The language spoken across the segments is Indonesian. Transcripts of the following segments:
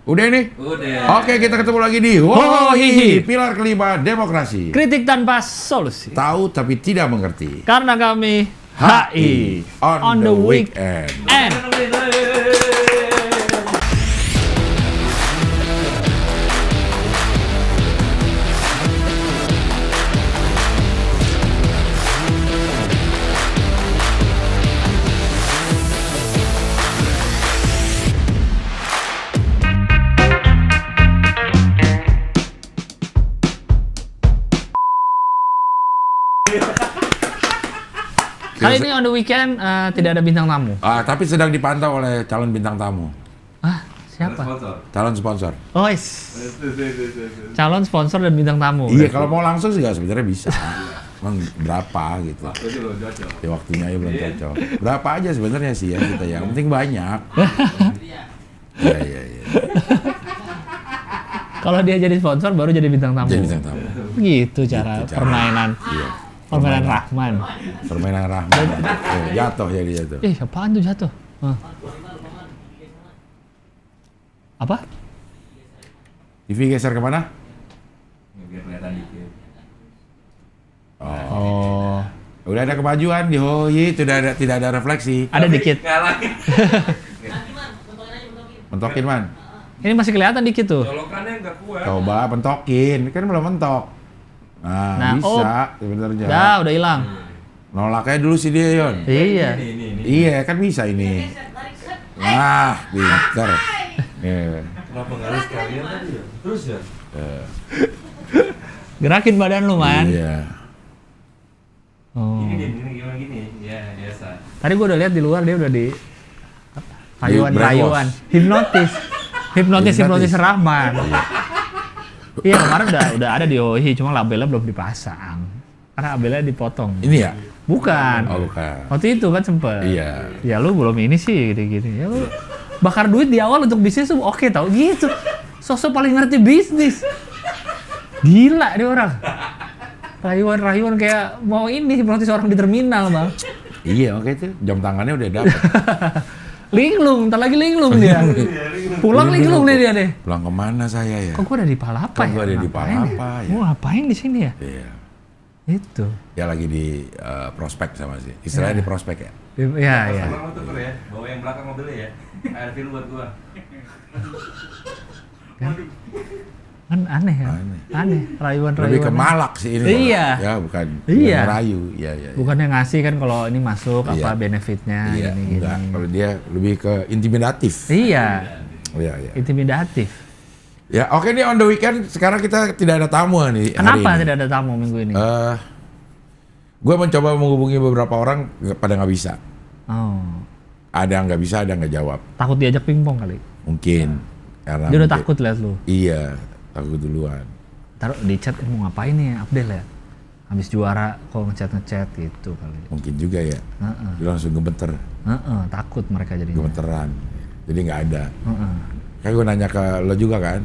Udah ini? Udah. Oke, kita ketemu lagi di Hohihi, pilar kelima demokrasi. Kritik tanpa solusi. Tahu tapi tidak mengerti. Karena kami HI on the weekend. And kali ini on the weekend tidak ada bintang tamu. Tapi sedang dipantau oleh calon bintang tamu. Siapa? Calon sponsor. Oh, calon sponsor dan bintang tamu. Iya, kalau mau langsung sih sebenarnya bisa. Emang berapa gitu. Ya, waktunya aja belum cocok. Berapa aja sebenarnya sih ya kita ya. Yang penting banyak. Iya. Kalau dia jadi sponsor baru jadi bintang tamu. Jadi bintang tamu. Gitu cara permainan. Iya. Permainan Rahman. Permainan Rahman. Jatuh jadi jatuh. Apaan tuh jatuh? Apa? TV geser kemana? Biar kelihatan dikit. Oh. Udah ada kemajuan di Hohihi, tidak ada refleksi. Ada dikit. Mentokin man. Ini masih kelihatan dikit tuh. Colokannya nggak kuat. Coba pentokin, kan belum mentok. Nah bisa sebenarnya. Udah hilang. Nolaknya dulu sih dia, Yon. Iya. Iya, kan bisa ini. Nah, pinter. Kenapa nggak harus kalian tadi ya? Terus ya? Gerakin badan lu, Man. Iya. Oh. Gini. Ya, biasa. Tadi gua udah lihat di luar dia udah di Rayuan. Hipnotis Rahman. Iya, kemarin udah ada di Hohihi, cuma labelnya belum dipasang. Karena labelnya dipotong. Ini ya? Bukan. Oh, bukan. Waktu itu kan sempet. Iya. Ya lu belum ini sih gini-gini. Ya lu bakar duit di awal untuk bisnis tuh oke tau gitu. Sosok paling ngerti bisnis. Gila dia orang. Rayuan kayak mau ini hipnotis orang di terminal, Bang. Iya, oke itu. Jam tangannya udah dapet. Linglung, ntar lagi linglung dia. Pulang linglung nih dia deh. Pulang kemana saya ya? Kok gua ada di Palapa ya? Gua ada di Palapa ya. Gua ngapain di sini ya? Iya. Itu. Ya lagi di prospek sama sih. Istilahnya di prospek ya? Iya. Pulang tuh ya, bawa yang belakang mobilnya ya. Air feel buat gua. Kan aneh ya? Aneh. Rayuan. Lebih ke malak sih ini. Iya. Ya bukan merayu. Iya. Bukan yang ngasih kan kalau ini masuk Iya. apa benefitnya Iya, gini. enggak. Kalau dia lebih ke intimidatif. Iya. Iya. Intimidatif. Ya, oke nih on the weekend sekarang kita tidak ada tamu nih. Kenapa hari ini. tidak ada tamu minggu ini? Gue mencoba menghubungi beberapa orang pada nggak bisa. Oh. Ada yang nggak bisa, ada yang nggak jawab. Takut diajak pingpong kali. Mungkin. Karena Dia udah mungkin- takut lihat lu. Iya, takut duluan. Taruh di chat mau ngapain nih Abdel ya? Habis juara kok ngechat gitu kali. Mungkin juga ya. Heeh. Dia langsung gemeter, Takut mereka jadinya. gemeteran. Jadi nggak ada. Heeh. Kayak gue nanya ke lo juga kan?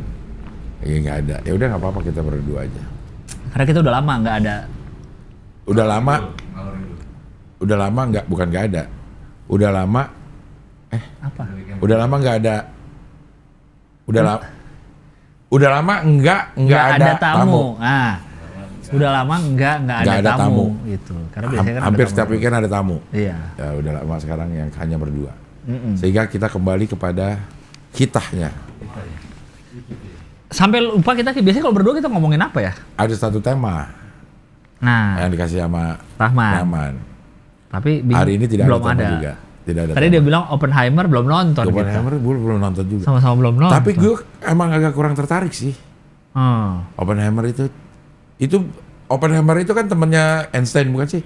Iya nggak ada. Ya udah nggak apa-apa kita berdua aja. Karena kita udah lama nggak ada. Udah lama nggak, bukan nggak ada. Udah lama. Apa? Udah lama nggak ada. Udah lama nggak ada tamu. Nah, udah lama nggak ada tamu gitu. Karena biasanya kan Hampir ada setiap tamu. weekend ada tamu. Iya. Ya udah lama sekarang yang hanya berdua. Sehingga kita kembali kepada kitahnya. Sampai lupa kita biasanya kalau berdua kita ngomongin apa ya? Ada satu tema Nah, yang dikasih sama Rahman. Rahman. Tapi Hari ini tidak belum ada tema ada. juga. Tidak ada. Tadi dia bilang Oppenheimer belum nonton gitu. Oppenheimer gue belum nonton juga. Sama-sama belum nonton. Tapi gue emang agak kurang tertarik sih. Oppenheimer itu Oppenheimer itu kan temennya Einstein bukan sih?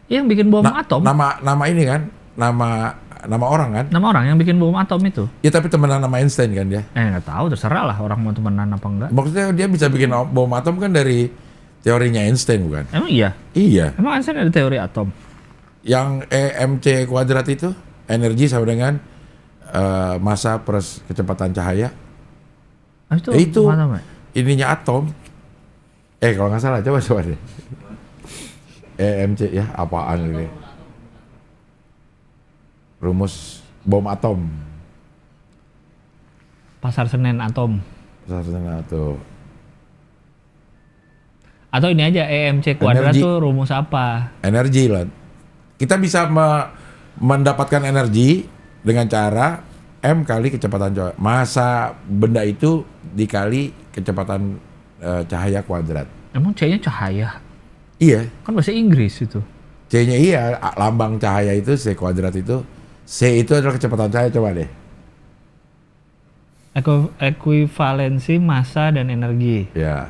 Yang bikin bom atom. Nama ini kan, nama orang kan? Nama orang yang bikin bom atom itu. Ya tapi temenan sama Einstein kan dia. Nggak tahu, terserah lah orang mau temenan apa enggak. Maksudnya dia bisa bikin bom atom kan dari teorinya Einstein bukan? Emang iya? Iya. Emang Einstein ada teori atom? Yang EMC kuadrat itu energi sama dengan massa per kecepatan cahaya. Itu ininya atom. Kalau nggak salah coba deh. EMC ya apaan ini? Rumus bom atom. Pasar Senen atom. Pasar Senen atom. Atau ini aja EMC kuadrat Energi. tuh rumus apa? Energi lah. Kita bisa mendapatkan energi dengan cara M kali kecepatan cahaya. Massa benda itu dikali kecepatan cahaya kuadrat. Emang C-nya cahaya? Iya. Kan bahasa Inggris itu. C-nya iya, lambang cahaya itu C kuadrat itu. C itu adalah kecepatan cahaya, coba deh. Ekuivalensi massa dan energi. Ya.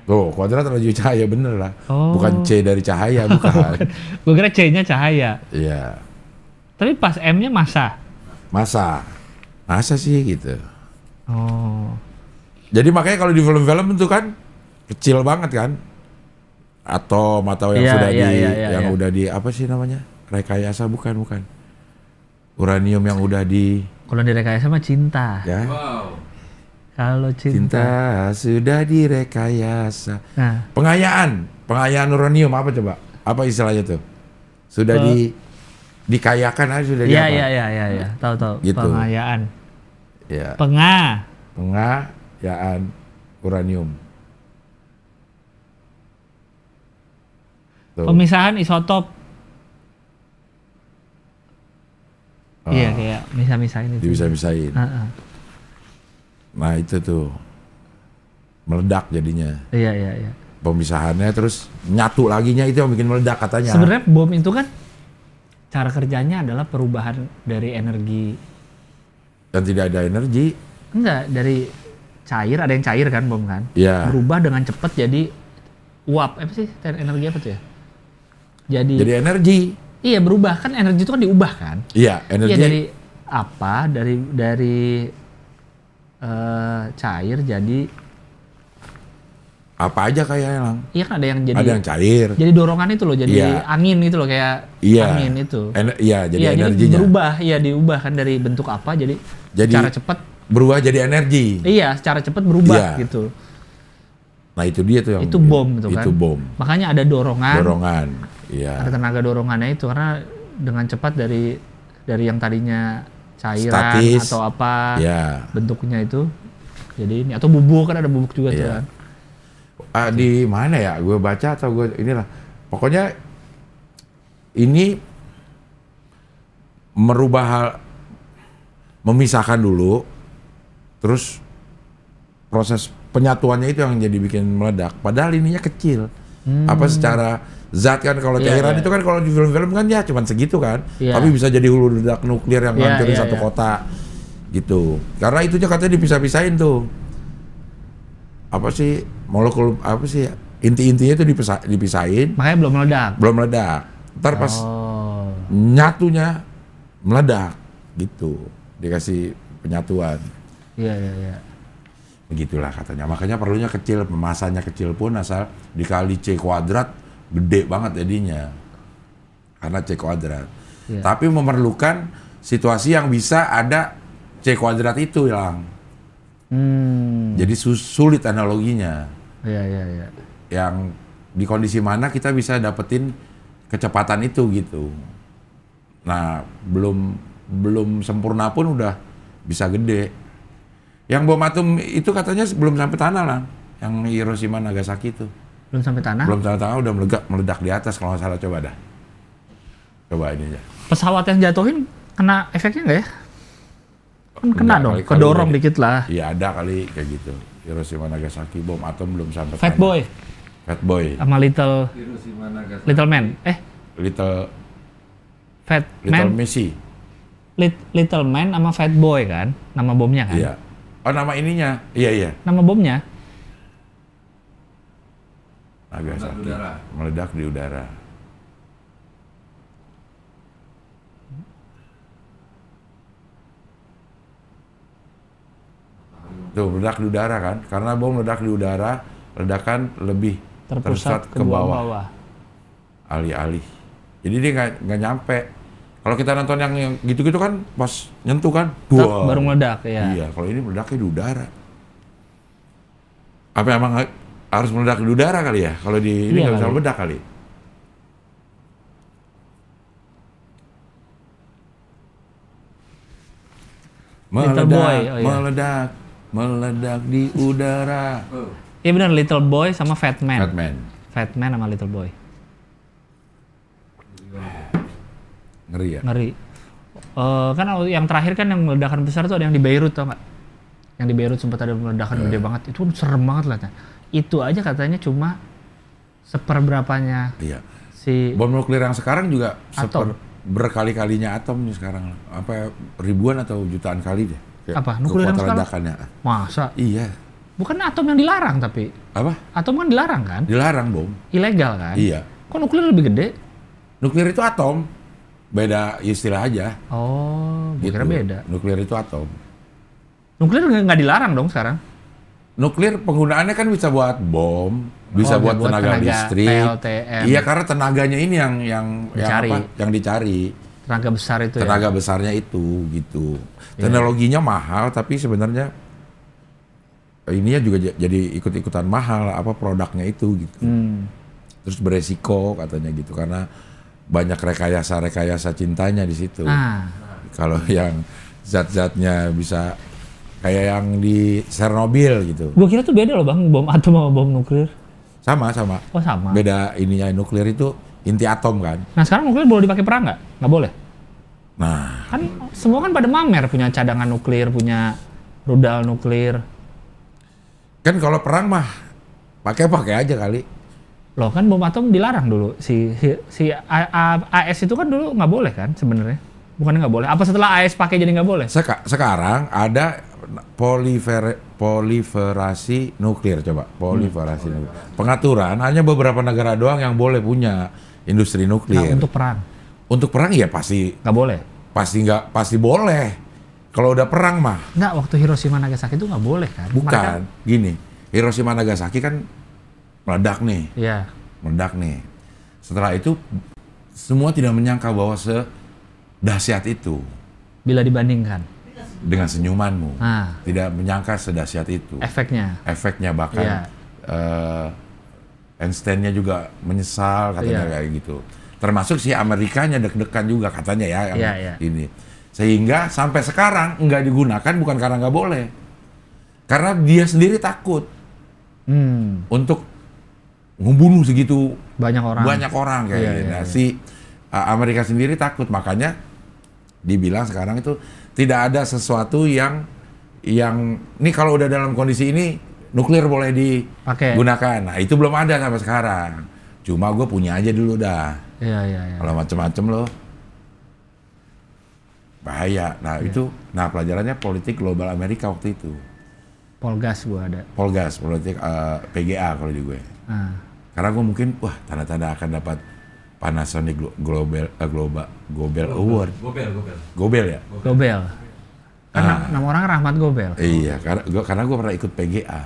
Tuh, kuadrat laju cahaya bener lah. Oh. Bukan C dari cahaya, bukan. Gue kira C-nya cahaya. Iya. Tapi pas M-nya massa. Masa sih gitu. Oh. Jadi makanya kalau di film-film itu kan kecil banget kan. Atom atau yang Iya, sudah iya. udah di apa sih namanya? Rekayasa bukan. Uranium yang udah di Kalau direkayasa mah cinta. ya. Wow. Kalau Cinta sudah direkayasa. Nah, Pengayaan uranium apa coba? Apa istilahnya tuh? Sudah dikayakan aja sudah di apa? iya. Tahu. Gitu. Pengayaan. Ya. Pengayaan uranium. Tuh. Pemisahan isotop. Oh, Iya, kayak misah-misahin itu. Bisa-bisain. Heeh. Nah itu tuh meledak jadinya. Iya. Pemisahannya terus nyatu laginya itu yang bikin meledak katanya. Sebenarnya bom itu kan cara kerjanya adalah perubahan dari energi. Dan tidak ada energi. Enggak, dari cair, ada yang cair kan bom kan? Ya. Berubah dengan cepat jadi uap. Apa sih? Energi apa tuh ya? Jadi energi. iya, berubah kan, energi itu kan diubah kan? Iya, energi. Iya, dari apa? Dari cair jadi Apa aja kayak Lang. iya kan, ada yang jadi Ada yang cair. jadi dorongan itu loh, jadi Iya. angin itu loh, kayak Iya. angin itu. Iya, jadi Iya, energinya. berubah, iya diubah kan dari bentuk apa jadi secara cepat. Berubah jadi energi. Iya, secara cepat berubah Iya. gitu. Nah itu dia tuh yang Itu bom itu kan. Itu bom. Makanya ada dorongan. Dorongan. Iya. Ada tenaga dorongannya itu karena dengan cepat dari yang tadinya cairan Statis. atau apa Iya. bentuknya itu jadi ini, atau bubuk kan, ada bubuk juga tuh Iya. kan. Di mana ya? Gue baca atau gue inilah. Pokoknya ini merubah hal, memisahkan dulu, terus proses penyatuannya itu yang jadi bikin meledak. Padahal ininya kecil. Apa secara zat kan kalau Iya, cairan iya. itu kan kalau di film-film kan ya cuman segitu kan. Iya. Tapi bisa jadi hulu ledak nuklir yang Iya, ngancurin iya, satu iya. kota gitu. Karena itunya katanya dipisah-pisahin tuh. Apa sih molekul apa sih inti-intinya itu dipisahin, Makanya belum meledak. belum meledak. Ntar pas Oh. nyatunya meledak gitu. Dikasih penyatuan. Iya. Begitulah katanya. Makanya perlunya kecil, masanya kecil pun asal dikali C kuadrat gede banget jadinya. Karena C kuadrat. Iya. Tapi memerlukan situasi yang bisa ada C kuadrat itu yang. Jadi sulit analoginya. Iya. Yang di kondisi mana kita bisa dapetin kecepatan itu gitu. Nah, belum sempurna pun udah bisa gede. Yang bom atom itu katanya belum sampai tanah lah, yang Hiroshima Nagasaki itu. Belum sampai tanah. Belum sampai tanah udah meledak di atas kalau nggak salah, coba dah. Coba ini aja. Pesawat yang jatuhin kena efeknya nggak ya? Kan kena Enggak, dong, kali- kedorong kali- dikit lah. Iya ada kali kayak gitu. Hiroshima Nagasaki bom atom belum sampai Fat tanah. Boy Fat Boy. sama Hiroshima Nagasaki. Little Man. Fat Little Man, Messi. Little Man sama Fat Boy kan, nama bomnya kan? Iya. Oh nama ininya. Iya. Nama bomnya. Nagasaki. udara. Meledak di udara. Tuh meledak di udara kan? Karena bom meledak di udara, ledakan lebih Terpusat ke bawah. Alih-alih. Jadi dia nggak nyampe. Kalau kita nonton yang gitu-gitu kan pas nyentuh kan, Tak, wow. baru meledak ya. Iya, kalau ini meledaknya di udara. Apa emang harus meledak di udara kali ya? Kalau di ini Iya nggak bisa kali. meledak kali. Little Boy. Oh, iya. Meledak di udara. Iya benar, Little Boy sama Fat Man. Fat Man sama Little Boy. Ngeri ya? Ngeri. Kan yang terakhir kan yang meledakan besar tuh ada yang di Beirut, tau nggak? Yang di Beirut sempat ada meledakan gede banget. Itu serem banget lah. Itu aja katanya cuma seperberapanya. Iya. Si bom nuklir yang sekarang juga atom. Berkali-kalinya atom nih sekarang. Apa ribuan atau jutaan kali deh. Apa? Nuklir yang sekarang? Ledakannya. Masa? Iya. Bukan atom yang dilarang tapi. Apa? Atom kan dilarang kan? Dilarang bom. Ilegal kan? Iya. Kok nuklir lebih gede? Nuklir itu atom. Beda istilah aja. Oh, gue kira beda. Nuklir itu atom. Nuklir nggak dilarang dong sekarang? Nuklir penggunaannya kan bisa buat bom, bisa buat tenaga listrik. PLTM. Iya, karena tenaganya ini yang dicari. Tenaga besar itu. Tenaga besarnya itu gitu. Teknologinya mahal, tapi sebenarnya ininya juga jadi ikut-ikutan mahal apa produknya itu gitu. Terus beresiko katanya gitu karena banyak rekayasa cintanya di situ. Kalau yang zat-zatnya bisa kayak yang di Chernobyl gitu. Gue kira tuh beda loh bang, bom atom sama bom nuklir. Sama. Oh sama. Beda ininya nuklir itu inti atom kan. Nah sekarang nuklir boleh dipakai perang nggak? Nggak boleh. Nah. Kan semua kan pada mamer punya cadangan nuklir, punya rudal nuklir. Kan kalau perang mah pakai aja kali. Loh kan bom atom dilarang dulu. Si AS itu kan dulu nggak boleh kan sebenarnya. Bukannya nggak boleh. Apa setelah AS pakai jadi nggak boleh? Sekarang ada proliferasi nuklir, coba proliferasi nuklir. Pengaturan hanya beberapa negara doang yang boleh punya industri nuklir. Nah, untuk perang? Untuk perang ya pasti nggak boleh. Pasti boleh. Kalau udah perang mah. Nggak, waktu Hiroshima Nagasaki itu nggak boleh kan? Bukan, gini. Hiroshima Nagasaki kan meledak nih. Iya. Meledak nih. Setelah itu semua tidak menyangka bahwa sedahsyat itu. Bila dibandingkan dengan senyumanmu, tidak menyangka sedahsyat itu. Efeknya bahkan Einstein-nya juga menyesal katanya kayak gitu. Termasuk si Amerikanya deg-degan juga katanya ya ini. Sehingga sampai sekarang nggak digunakan bukan karena nggak boleh, karena dia sendiri takut untuk membunuh segitu banyak orang kayak gitu. Si Amerika sendiri takut, makanya dibilang sekarang itu tidak ada sesuatu yang ini kalau udah dalam kondisi ini nuklir boleh digunakan. Nah itu belum ada sampai sekarang. Cuma gue punya aja dulu dah. Iya. Kalau macem-macem loh bahaya. Nah itu, pelajarannya politik global Amerika waktu itu. Polgas gue ada. Polgas, politik PGA kalau di gue. Karena gue mungkin tanda-tanda akan dapat Panasonic Global Award. Gobel ya? Gobel. Kan nama orang Rahmat Gobel. Iya, karena gue pernah ikut PGA.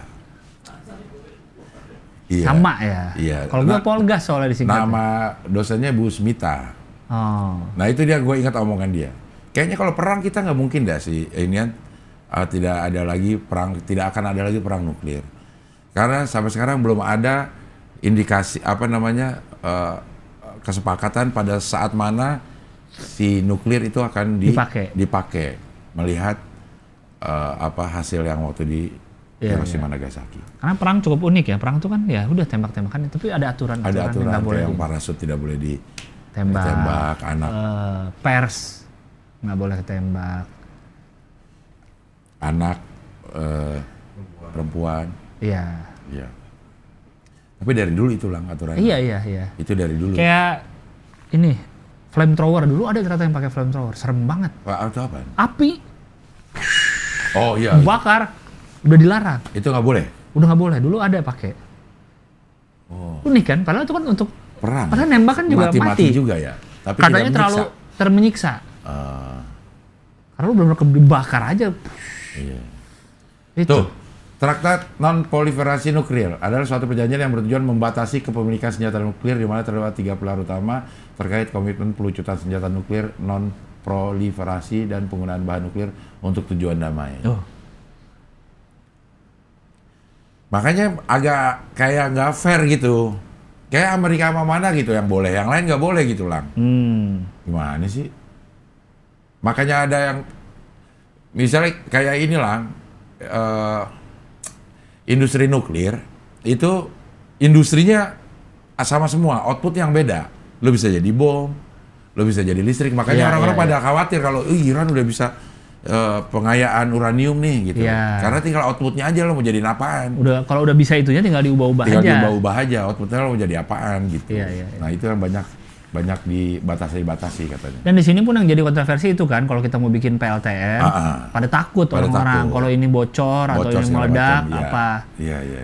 Iya. Sama ya? Iya. Kalau gue Polgas soalnya disingkat. Nama dosennya Bu Smita. Oh. Nah itu dia, gue ingat omongan dia. Kayaknya kalau perang kita nggak mungkin dah sih. Ini tidak ada lagi perang, tidak akan ada lagi perang nuklir. Karena sampai sekarang belum ada indikasi kesepakatan pada saat mana si nuklir itu akan dipakai melihat hasil yang waktu di Hiroshima Nagasaki. Karena perang cukup unik ya, perang itu kan ya udah tembak-tembakan, tapi ada aturan yang boleh yang parasut tidak boleh ditembak, anak pers nggak boleh ketembak, anak perempuan. Iya. Tapi dari dulu itu lah aturannya. Iya. Itu dari dulu. Kayak ini, flamethrower dulu ada ternyata yang pakai flamethrower, serem banget. Itu apa? Api. Oh iya. Bakar, udah dilarang. Itu nggak boleh? Udah nggak boleh, dulu ada pakai. Oh. Unik kan, padahal itu kan untuk perang. Padahal nembak kan juga mati juga ya. Tapi katanya terlalu termenyiksa. Karena lu benar-benar dibakar aja. Iya. Itu. Tuh. Traktat Non-Proliferasi Nuklir adalah suatu perjanjian yang bertujuan membatasi kepemilikan senjata nuklir di mana terdapat 3 pilar utama terkait komitmen pelucutan senjata nuklir, non-proliferasi, dan penggunaan bahan nuklir untuk tujuan damai. Makanya agak kayak nggak fair gitu. Kayak Amerika sama mana gitu yang boleh, yang lain nggak boleh gitu, Lang. Gimana sih? Makanya ada yang misalnya kayak inilah industri nuklir itu industrinya sama semua, output yang beda. Lo bisa jadi bom, lo bisa jadi listrik. Makanya orang-orang pada khawatir kalau Iran udah bisa pengayaan uranium nih gitu. Karena tinggal outputnya aja lo mau jadiin apaan. Kalau udah bisa itunya tinggal diubah-ubah aja. Tinggal diubah-ubah aja, outputnya lo mau jadi apaan gitu. Nah itu yang banyak dibatasi katanya. Dan di sini pun yang jadi kontroversi itu kan, kalau kita mau bikin PLTN, pada takut orang-orang kalau ini bocor atau ini meledak apa.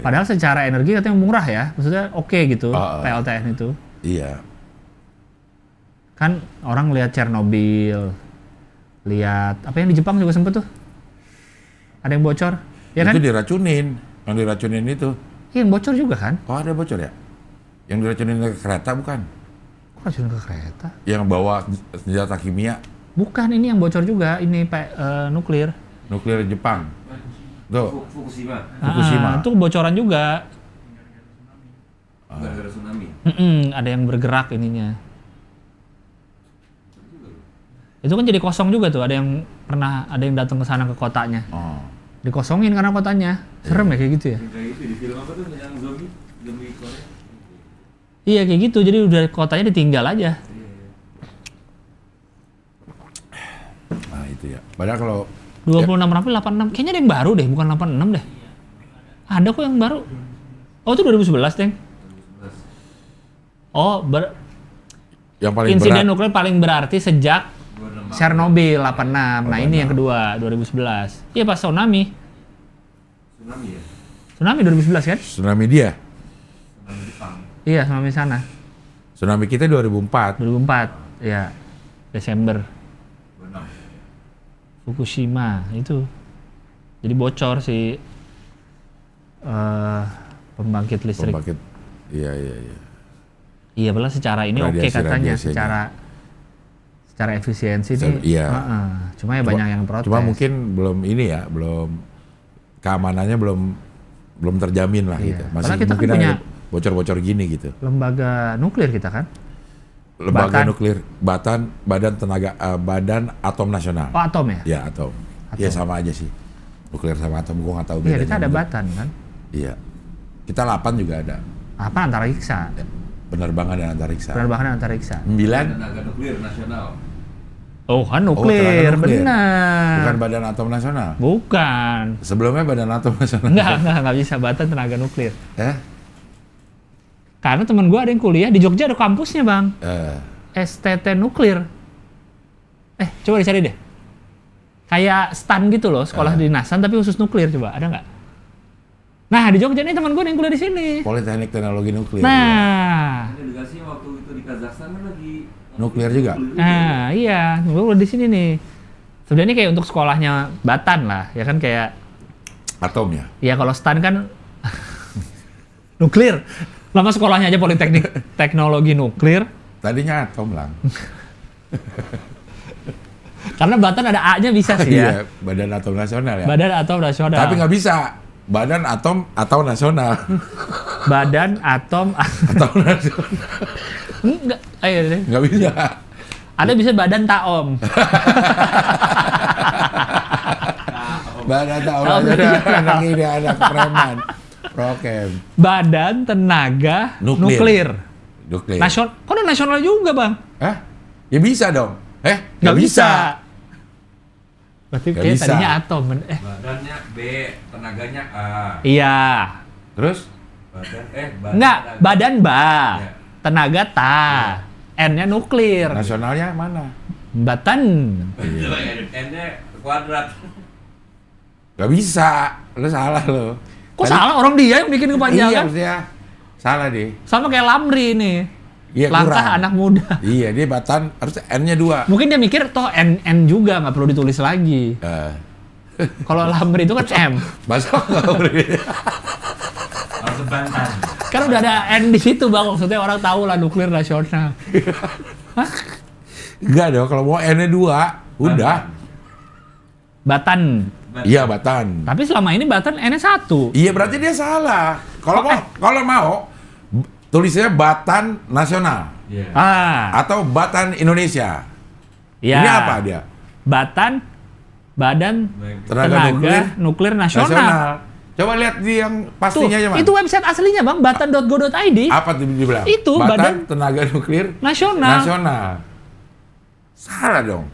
Padahal secara energi katanya murah ya, maksudnya oke gitu PLTN itu. Iya. Kan orang lihat Chernobyl, lihat apa yang di Jepang juga sempet tuh, ada yang bocor, ya kan? Itu diracunin, yang diracunin itu. Iya, yang bocor juga kan? Oh ada bocor ya? Yang diracunin ke kereta bukan? Racun ke kereta? Yang bawa senjata kimia? Bukan, ini yang bocor juga, ini nuklir. Nuklir Jepang. Tuh. Fukushima. Itu bocoran juga. Gara-gara tsunami. Ada yang bergerak ininya. Itu kan jadi kosong juga tuh, ada yang datang ke sana ke kotanya. Dikosongin karena kotanya. Serem ya kayak gitu ya? Kayak gitu di film apa tuh yang zombie Korea? Iya kayak gitu, jadi udah kotanya ditinggal aja. Nah itu ya. Padahal kalau 26 April 86, kayaknya ada yang baru deh, bukan 86 deh. Ada kok yang baru. Oh itu 2011 deh. Oh yang paling insiden berat. nuklir paling berarti sejak Chernobyl 86. Nah ini yang kedua 2011. Iya pas tsunami. Tsunami ya? Tsunami 2011 kan? Tsunami dia? Tsunami Jepang. Iya tsunami sana. Tsunami kita 2004. 2004, ya Desember. 26. Fukushima itu. Jadi bocor si pembangkit listrik. Iya. Iya, padahal secara ini oke katanya, secara efisiensi nih. Iya. Cuma ya banyak yang protes. Cuma mungkin belum keamanannya belum terjamin lah gitu. Masih kita mungkin kan punya ada bocor-bocor gini gitu. Lembaga nuklir kita kan? Lembaga nuklir, Badan Atom Nasional. Oh, atom ya? Ya, atom. Ya sama aja sih. Nuklir sama atom, gua nggak tahu bedanya. Iya, kita ada Batan kan? Iya. Kita 8 juga ada. Apa antariksa? Penerbangan dan antariksa. 9. Tenaga nuklir nasional. Oh kan nuklir, benar. Bukan Badan Atom Nasional? Bukan. Sebelumnya Badan Atom Nasional? Enggak bisa, Batan tenaga nuklir. Karena teman gue ada yang kuliah di Jogja, ada kampusnya bang. STT nuklir. Coba dicari deh. Kayak STAN gitu loh, sekolah dinasan tapi khusus nuklir, coba ada nggak? Nah di Jogja nih teman gue yang kuliah di sini. Politeknik Teknologi Nuklir. Nah. Delegasinya waktu itu di Kazakhstan kan lagi nuklir juga. Nah iya, gue udah di sini nih. Sebenarnya kayak untuk sekolahnya Batan lah, ya kan kayak. Atom ya? Iya kalau STAN kan nuklir. Lama sekolahnya aja Politeknik Teknologi Nuklir. Tadinya atom lah. Karena Batan ada A-nya bisa sih ya. Iya, Badan Atom Nasional ya. Badan Atom Nasional. Tapi nggak bisa. Badan Atom atau Nasional. Badan Atom atau Nasional. Enggak, ayo deh. Nggak bisa. Ada bisa Badan Taom. Badan Taom Nasional. Anak ini anak preman. Prokem. Badan Tenaga Nuklir. Nasional. Kok ada nasional juga bang? Ya bisa dong. Nggak bisa. Berarti kayak tadinya atom. Badannya B, tenaganya A. Iya. Terus? Enggak, badan ba. Ya. Tenaga ta. Ya. N-nya nuklir. Nasionalnya mana? Batan. N-nya kuadrat. Gak bisa. Lu salah lo. Kok salah? Orang dia yang bikin kepanjangan. Iya, salah deh. Sama kayak Lamri nih. Iya, langkah kurang. Anak muda. Iya, dia Batan harus N-nya 2. Mungkin dia mikir toh N juga nggak perlu ditulis lagi. Kalau Lamri itu kan M. Masa nggak boleh? Harus Bantan. Kan udah ada N di situ bang, maksudnya orang tahu lah nuklir nasional. Enggak dong, kalau mau N-nya 2, udah. Batan. Iya, Batan. Tapi selama ini Batan N-nya 1. Iya, berarti dia salah. Kalau mau tulisnya Batan Nasional. Yeah. Atau Batan Indonesia. Yeah. Ini apa dia? Batan Badan Tenaga Nuklir Nasional. Coba lihat di yang pastinya aja, Mas. Itu website aslinya, Bang, batan.go.id. Apa tuh dibilang? Itu Badan Tenaga Nuklir Nasional. Salah dong.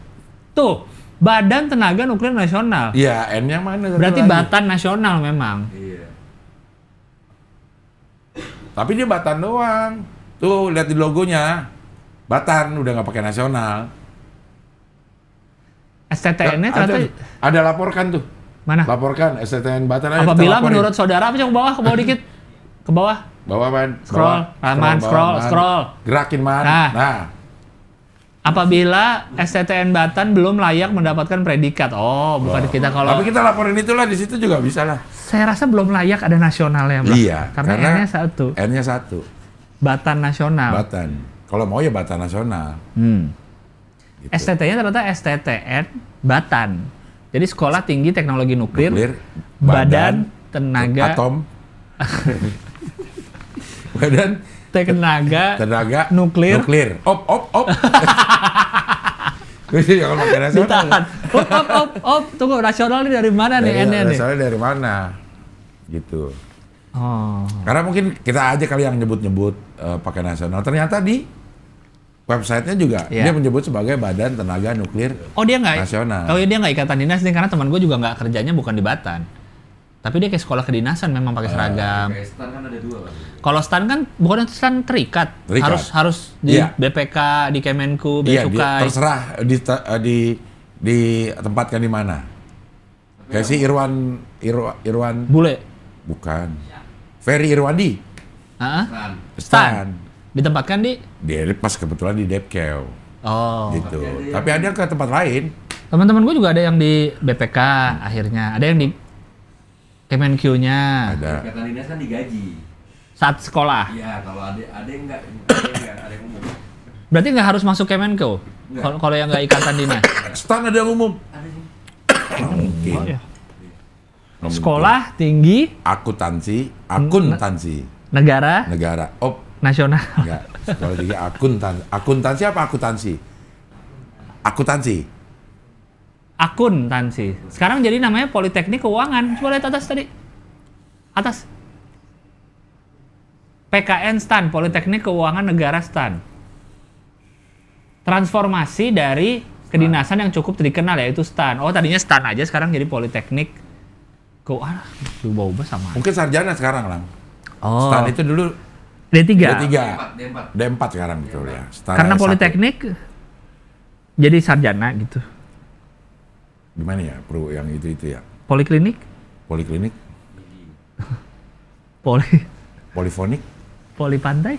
Tuh, Badan Tenaga Nuklir Nasional. Iya, N-nya mana? Berarti Batan Nasional memang. Iya. Tapi dia Batan doang. Tuh, lihat di logonya. Batan, udah nggak pakai nasional. STTN-nya ternyata ada laporkan tuh. mana? Laporkan STTN Batan aja. Apabila menurut saudara, apa sih ke bawah dikit. Ke bawah. Bawah, Man. Scroll. Gerakin, Man. Nah. Apabila STTN Batan belum layak mendapatkan predikat. Oh, bukan kita kalau... Tapi kita laporin itulah, di situ juga bisa lah. Saya rasa belum layak ada nasionalnya, Bang. Iya. Karena N-nya satu. N-nya satu. Batan Nasional. Batan. Kalau mau ya Batan Nasional. Gitu. STT-nya ternyata STTN Batan. Jadi Sekolah Tinggi Teknologi Nuklir Badan Tenaga Atom. Badan Tenaga Nuklir. Op. Jadi jangan pakai nasional. Ditahan. Op. Tunggu, nasional ini dari mana nih N-nya nih? Nasionalnya dari mana? Gitu. Oh. Karena mungkin kita aja kali yang nyebut-nyebut pakai nasional. Ternyata di website-nya juga dia menyebut sebagai Badan Tenaga Nuklir Nasional. Oh iya, dia nggak ikatan dinas nih, karena teman gue juga nggak kerjanya bukan di Batan. Tapi dia kayak sekolah kedinasan memang pakai seragam. Kayak STAN kan ada 2 kan. Kalau STAN kan bukan STAN terikat. Harus di BPK, di Kemenku, Bea Cukai. Dia terserah ditempatkan di mana. Kayak si Irwan Bule. Bukan. Ferry Irwandi. STAN. Ditempatkan dia pas kebetulan di Depkew. Oh. Gitu. Tapi ada yang ke tempat lain. Teman-teman gue juga ada yang di BPK akhirnya. Ada yang di Kemenq-nya. Ada. Ikatan dinas kan digaji. Saat sekolah. Iya, kalau ada yang enggak, ada yang umum. Berarti nggak harus masuk Kemenko? Kalau yang nggak ikatan dinas. STAN ada yang umum. Ada sih. Mungkin. Oh, ya. Sekolah Tinggi Akuntansi Negara Nasional. Enggak, sekolah tinggi akuntansi apa akuntansi? Akuntansi. Sekarang jadi namanya Politeknik Keuangan. Coba lihat atas tadi. Atas. PKN STAN, Politeknik Keuangan Negara STAN. Transformasi dari kedinasan yang cukup dikenal, yaitu STAN. Oh, tadinya STAN aja, sekarang jadi Politeknik Keuangan. Berubah-ubah sama. Mungkin sarjana sekarang, Lang. Oh. STAN itu dulu D3. D4 sekarang betul ya. STAN karena Politeknik jadi sarjana gitu. Gimana ya, Bro, yang itu ya? Poliklinik? Polifonik? Polipantai?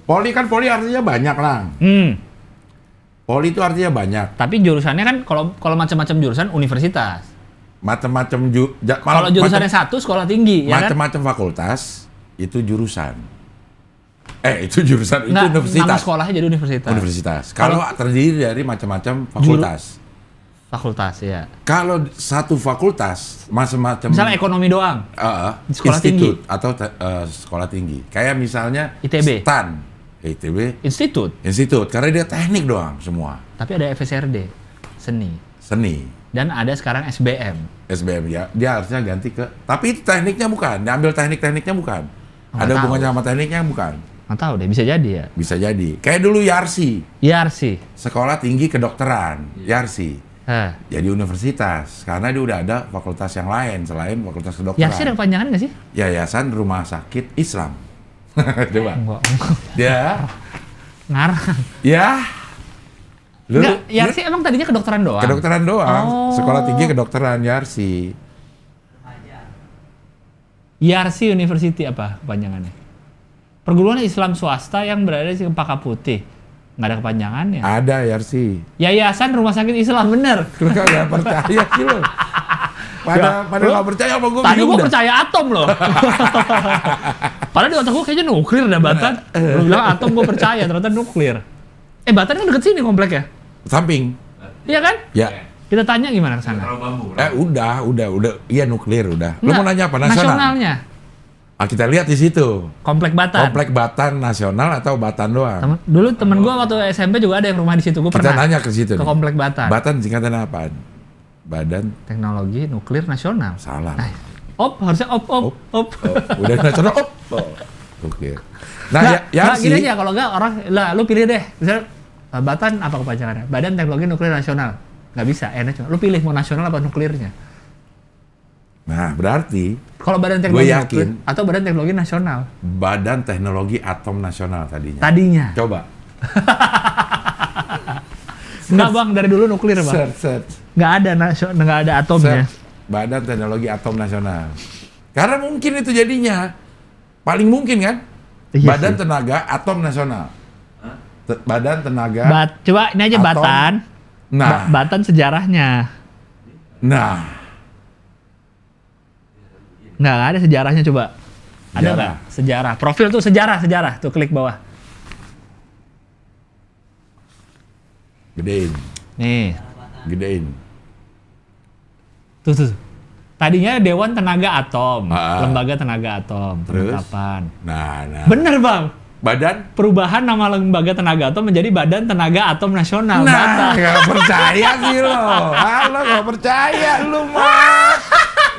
Poli artinya banyak, Lang. Poli itu artinya banyak. Tapi jurusannya kan kalau macam-macam jurusan universitas. Macam-macam kalau jurusannya satu sekolah tinggi, ya kan? Macam-macam fakultas itu jurusan. Itu jurusan, itu universitas. Nama sekolahnya jadi universitas. Kalau terdiri dari macam-macam fakultas. Fakultas, ya. Kalau satu fakultas macam-macam. Misalnya ekonomi doang. Sekolah tinggi atau sekolah tinggi. Kayak misalnya ITB. STAN. ITB. Institut. Karena dia teknik doang semua. Tapi ada FSRD, seni. Dan ada sekarang SBM ya. Dia harusnya ganti ke. Tapi itu tekniknya bukan. Diambil tekniknya bukan. Ada hubungannya sama tekniknya bukan. Nggak tahu deh, bisa jadi ya. Bisa jadi. Kayak dulu Yarsi. Sekolah Tinggi Kedokteran. Yarsi. Jadi universitas. Karena dia udah ada fakultas yang lain selain fakultas kedokteran. Yarsi ada kepanjangan nggak sih? Yayasan Rumah Sakit Islam. Coba. Enggak. Ya. Ngarang. Ya. Yarsi emang tadinya kedokteran doang? Kedokteran doang. Sekolah Tinggi Kedokteran Yarsi. Yarsi University apa kepanjangannya? Perguruan Islam swasta yang berada di Cempaka Putih. Nggak ada kepanjangannya. Ada Yarsi. Yayasan Rumah Sakit Islam, bener. Lu nggak percaya sih lo. Pada nggak percaya apa gue? Tadi gue percaya atom loh. Padahal di otak gue kayaknya nuklir dah Batan. Lu bilang atom, gue percaya, ternyata nuklir. Batan kan deket sini kompleknya. Samping. Iya kan? Ya. Kita tanya gimana ke sana. Udah. Iya nuklir udah. Lu mau nanya apa? Nasionalnya. Kita lihat di situ. Komplek Batan. Komplek Batan Nasional atau Batan doang? Dulu temen gue waktu SMP juga ada yang rumah di situ. Gue Kita pernah nanya ke situ. Ke Komplek Batan. Batan singkatan apaan? Badan Teknologi Nuklir Nasional. Salah. Harusnya op. Udah nasional op. Nuklir. Nah, gini aja kalau enggak orang lah lu pilih deh. Misalnya Batan apa kepanjangannya? Badan Teknologi Nuklir Nasional. Nggak bisa, nasional. Lu pilih mau nasional apa nuklirnya. Nah, berarti kalau Badan Teknologi Nuklir atau Badan Teknologi Nasional? Badan Teknologi Atom Nasional tadinya. Coba. Enggak bang, dari dulu nuklir bang. Search. Nggak ada atomnya. Badan Teknologi Atom Nasional. Karena mungkin itu jadinya. Paling mungkin kan? Iya Badan sih. Tenaga Atom Nasional. Badan Tenaga coba ini aja Atom. Batan. Nah. Batan sejarahnya. Nah. Nggak ada sejarahnya coba. Ada nggak? Sejarah. Profil tuh sejarah. Tuh klik bawah. Gedein. Nih. Gedein. Tuh. Tadinya Dewan Tenaga Atom. Lembaga Tenaga Atom. Penetapan. Nah. Bener bang. Badan? Perubahan nama Lembaga Tenaga Atom menjadi Badan Tenaga Atom Nasional. Nah, nggak percaya sih lo. Lo nggak percaya lu mah.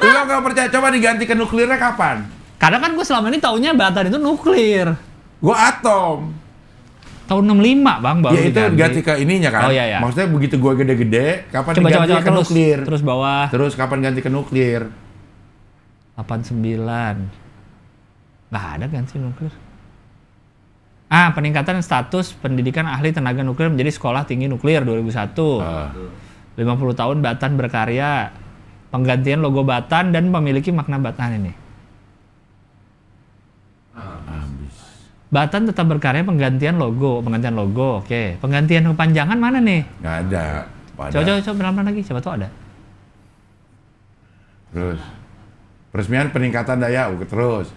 Lo nggak percaya. Coba diganti ke nuklirnya kapan? Karena kan gue selama ini taunya Batan itu nuklir. Gue atom. Tahun 65 bang baru ya itu ganti ke ininya kan. Oh iya. Maksudnya begitu gue gede-gede, kapan diganti ke nuklir? Terus bawah. Terus kapan ganti ke nuklir? 89. Nggak ada ganti nuklir. Peningkatan status pendidikan ahli tenaga nuklir menjadi sekolah tinggi nuklir 2001. 50 tahun Batan berkarya. Penggantian logo Batan dan memiliki makna Batan ini. Batan tetap berkarya penggantian logo. Oke. Penggantian kepanjangan mana nih? Nggak ada. Coba pelan-pelan lagi. Siapa tahu ada. Terus. Peresmian peningkatan daya terus.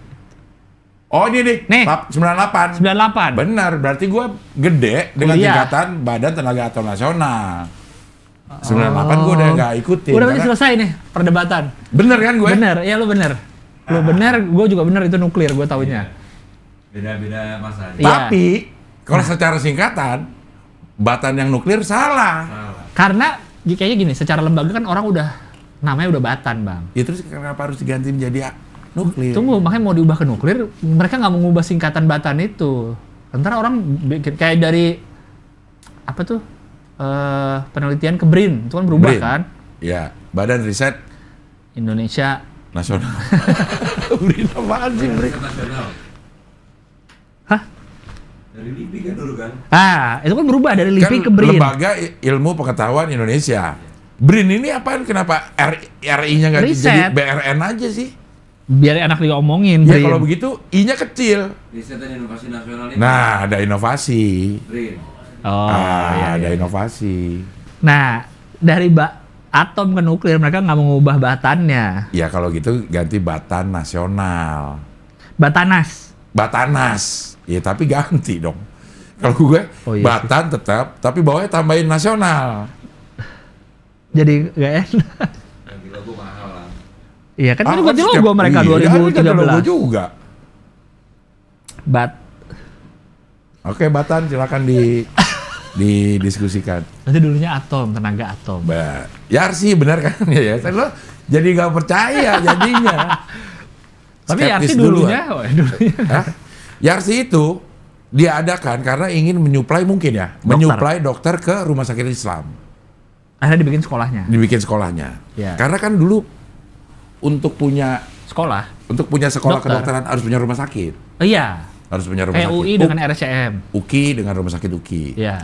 Oh ini nih. 98. Benar, berarti gua gede dengan tingkatan Badan Tenaga Atom Nasional. 98 gua udah nggak ikutin. Udah selesai nih perdebatan. Bener kan gue? Bener, iya lu bener. Lu bener, gue juga bener itu nuklir, gue taunya. Beda-beda masanya. Tapi kalau secara singkatan Batan yang nuklir salah. Karena kayaknya gini, secara lembaga kan orang udah namanya udah Batan bang. Ya terus kenapa harus diganti menjadi nuklir? Tunggu, makanya mau diubah ke nuklir, mereka nggak mau ngubah singkatan Batan itu. Ntar orang kayak dari apa tuh penelitian ke BRIN itu kan berubah kan? Ya, Badan Riset Indonesia Nasional. BRIN apaan sih BRIN? Nasional. Hah? Dari LIPI kan dulu kan? Itu kan berubah dari LIPI kan ke BRIN. Lembaga Ilmu Pengetahuan Indonesia. BRIN ini apaan? Kenapa RI-nya nggak jadi BRN aja sih? Biar enak diomongin. Ya kalau begitu I-nya kecil. Riset dan Inovasi Nasional ini. Nah, ada inovasi. BRIN. Ada inovasi. Nah, dari atom ke nuklir mereka nggak mau ngubah batannya. Ya kalau gitu ganti Batan Nasional. Batanas. Ya tapi ganti dong. Kalau gue Batan tetap, tapi bawahnya tambahin nasional. Jadi gak enak. Ganti logo mahal lah. Iya kan itu ganti logo mereka 2013. Logo juga. Oke Batan silakan didiskusikan. Nanti dulunya atom, tenaga atom. Yarsi benar kan ya? Lo jadi nggak percaya jadinya. Tapi Yarsi dulunya. Yarsi itu diadakan karena ingin menyuplai mungkin ya, menyuplai dokter ke rumah sakit Islam. Akhirnya dibikin sekolahnya. Ya. Karena kan dulu untuk punya sekolah kedokteran harus punya rumah sakit. Iya. Harus punya rumah sakit. UI dengan RSCM. UKI dengan rumah sakit UKI. Iya.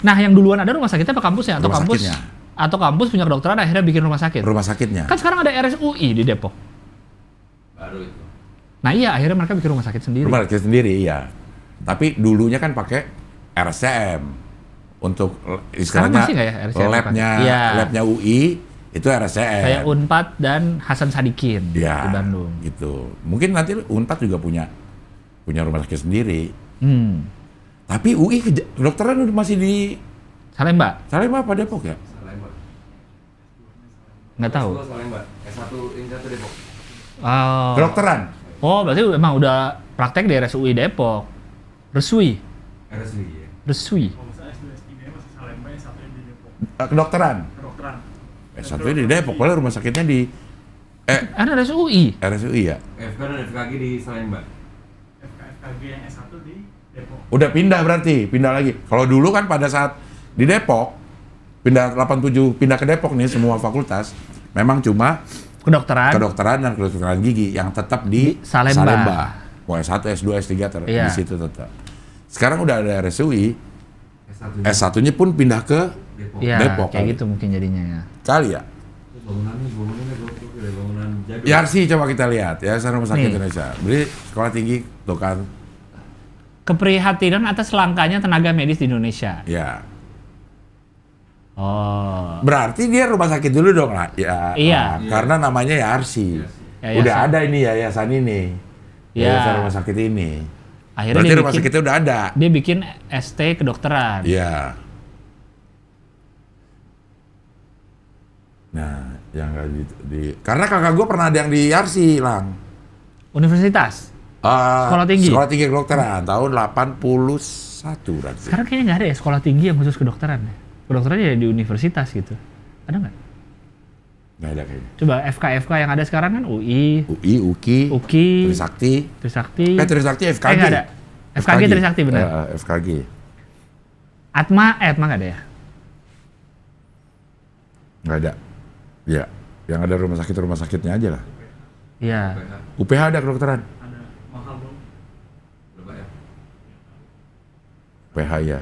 Nah, yang duluan ada rumah sakitnya apa kampusnya? Atau kampus? Sakitnya. Atau kampus punya kedokteran akhirnya bikin rumah sakit? Rumah sakitnya. Kan sekarang ada RSUI di Depok. Baru itu. Nah iya, akhirnya mereka bikin rumah sakit sendiri. Rumah sakit sendiri, iya. Tapi dulunya kan pakai RSCM. Untuk istilahnya labnya UI itu RSCM. Kayak UNPAD dan Hasan Sadikin di Bandung. Gitu. Mungkin nanti UNPAD juga punya rumah sakit sendiri. Tapi UI kedokteran masih di Salemba. Salemba apa Depok ya? Salemba. Nggak tahu. Salemba. S1 Depok. Oh. Kedokteran. Oh, berarti emang udah praktek di RSUI Depok. Resui. RSUI ya. Resui. Kedokteran. S1 di Depok, padahal rumah sakitnya di Ada RSUI. RSUI ya. FK dan FKG di Salemba. FKG yang S1 di Depok. Udah pindah berarti, pindah lagi. Kalau dulu kan pada saat di Depok, pindah 87 pindah ke Depok nih semua fakultas, memang cuma kedokteran dan kedokteran gigi yang tetap di Salemba. Mau S1, S2, S3 di situ tetap. Sekarang udah ada RSUI, S1-nya pun pindah ke Depok. Kayak gitu mungkin jadinya ya. Kali ya. Bangunannya gokil ya, bangunan jadul. Yarsi coba kita lihat ya, Rumah Sakit Indonesia. Beli sekolah tinggi tuh kan. Keprihatinan atas langkanya tenaga medis di Indonesia. Ya. Oh. Berarti dia rumah sakit dulu dong lah. Ya. Iya. Karena namanya Yarsi. Udah ada ini yayasan ini. Yayasan rumah sakit ini. Akhirnya berarti rumah sakitnya udah ada. Dia bikin ST kedokteran. Iya. Nah, yang nggak karena kakak gue pernah ada yang di Yarsi, Lang. Universitas? Sekolah tinggi? Sekolah tinggi kedokteran, tahun 81 berarti. Sekarang kayaknya nggak ada ya sekolah tinggi yang khusus kedokteran ya? Kedokteran ya di universitas gitu. Ada nggak? Nggak ada kayaknya. Coba FK yang ada sekarang kan UI, UKI, Trisakti. Trisakti FKG. Nggak ada. FKG Trisakti benar. FKG. Atma nggak ada ya? Nggak ada. Ya, yang ada rumah sakitnya aja lah. Iya. UPH ada kedokteran. Ada mahal dong. Berapa ya? UPH ya.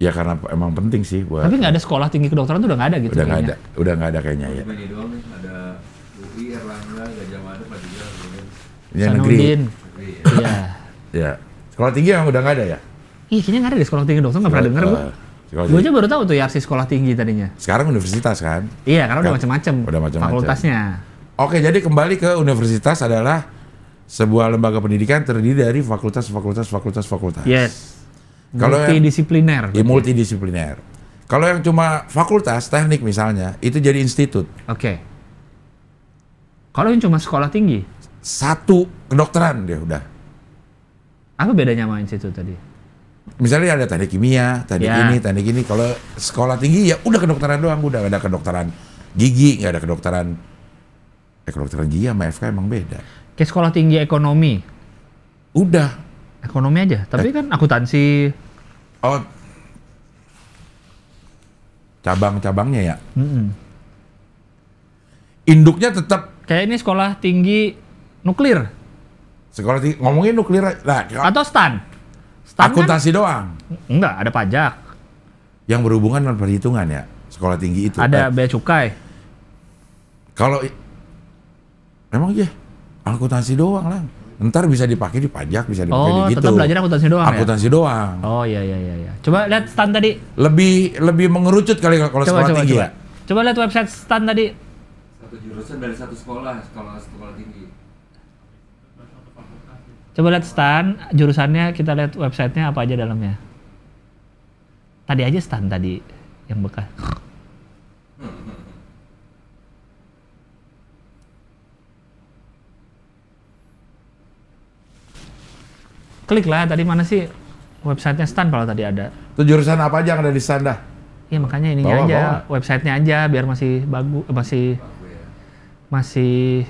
Ya karena emang penting sih buat. Tapi nggak ada sekolah tinggi kedokteran tuh udah nggak ada gitu. Udah nggak ada kayaknya ya. Cuma ini doang nih, ada UI, Erlangga, Gajah Mada, Padilla, Ini negeri. Iya. Ya. Sekolah tinggi yang udah nggak ada ya? Iya, kayaknya nggak ada di sekolah tinggi kedokteran, nggak pernah denger gue. Gue aja baru tahu tuh Yarsi sekolah tinggi tadinya. Sekarang universitas kan? Iya, karena udah macam-macam. Udah macam-macam. Fakultasnya. Oke, jadi kembali ke universitas adalah sebuah lembaga pendidikan terdiri dari fakultas. Yes. Multidisipliner. Multidisipliner. Kalau yang cuma fakultas teknik misalnya, itu jadi institut. Oke. Kalau yang cuma sekolah tinggi? Satu kedokteran dia udah. Apa bedanya sama institut tadi? Misalnya ada teknik kimia, teknik ini. Kalau sekolah tinggi ya udah kedokteran doang, udah nggak ada kedokteran gigi, nggak ada kedokteran. Kedokteran gigi sama FK emang beda. Kayak sekolah tinggi ekonomi. Udah. Ekonomi aja, tapi kan akuntansi. Oh. Cabang-cabangnya ya. Induknya tetap. Kayak ini sekolah tinggi nuklir. Sekolah tinggi ngomongin nuklir. Nah, atau STAN. Akuntansi kan? Doang? Enggak, ada pajak. Yang berhubungan dengan perhitungan ya, sekolah tinggi itu. Ada bea cukai. Kalau memang iya, akuntansi doang lah. Ntar bisa dipakai di pajak, bisa dipakai di gitu. Oh, tetap belajar akuntansi doang akuntansi doang. Oh iya. Coba lihat STAN tadi. Lebih mengerucut kali kalau sekolah tinggi ya. Coba lihat website STAN tadi. Satu jurusan dari satu sekolah tinggi. Coba lihat STAN, jurusannya, kita lihat websitenya apa aja dalamnya. Tadi aja STAN tadi yang bekas. Klik lah, tadi mana sih websitenya STAN kalau tadi ada. Itu jurusan apa aja yang ada di STAN dah? Iya makanya ininya aja, websitenya aja biar masih bagus, masih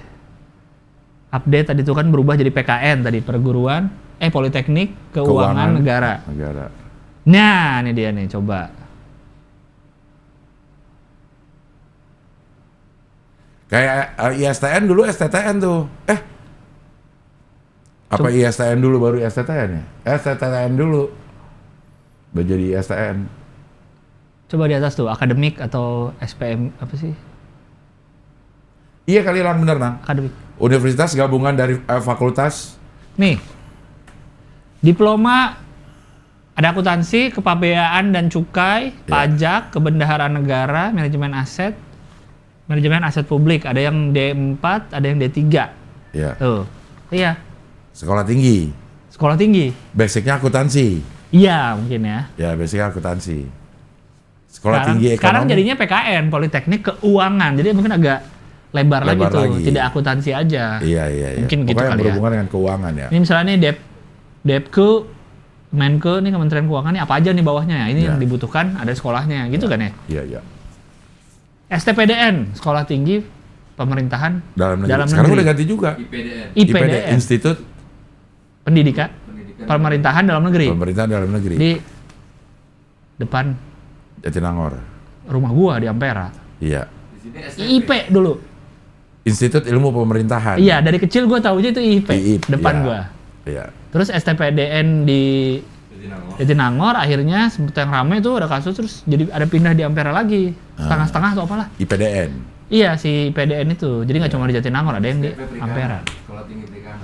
update. Tadi itu kan berubah jadi PKN tadi, perguruan Politeknik Keuangan Negara. Nah, ini dia nih, coba. Kayak ISTN dulu STTN tuh. Apa ISTN dulu baru STTN ya? STTN dulu. Baru jadi ISTN. Coba di atas tuh, akademik atau SPM apa sih? Iya kali Lang, bener Lang. Akademik. Universitas gabungan dari fakultas. Nih, diploma ada akuntansi, kepabeaan dan cukai, pajak, kebendaharaan negara, manajemen aset publik. Ada yang D4, ada yang D3. Iya. Tuh, iya. Sekolah tinggi. Basicnya akuntansi. Iya mungkin ya. Ya basicnya akuntansi. Sekolah tinggi ekonomi. Sekarang jadinya PKN, Politeknik Keuangan. Jadi mungkin agak lebar lagi Lebar tuh, lagi. tidak akuntansi aja. Iya. Mungkin gitu Pokoknya kali ya. berhubungan dengan keuangan ya. Ini misalnya nih Depke, Menke nih Kementerian Keuangan nih apa aja nih bawahnya ya. Ini Ya. yang dibutuhkan ada sekolahnya gitu kan ya. Iya. STPDN, Sekolah Tinggi Pemerintahan Dalam negeri. Dalam Sekarang negeri. udah ganti juga. IPDN, Institut Pendidikan Pemerintahan Dalam Negeri. Pemerintahan Dalam Negeri. Di depan Jatinangor. rumah gua di Ampera. Iya. IP dulu. Institut Ilmu Pemerintahan. Iya, dari kecil gua tahunya itu IP depan iya. gua. Iya. Terus STPDN di Jatinangor akhirnya sempet yang rame tuh ada kasus terus jadi ada pindah di Ampera lagi. Setengah-setengah atau apalah. IPDN. Iya, si PDN itu. Jadi nggak cuma di Jatinangor, ada yang di Ampera.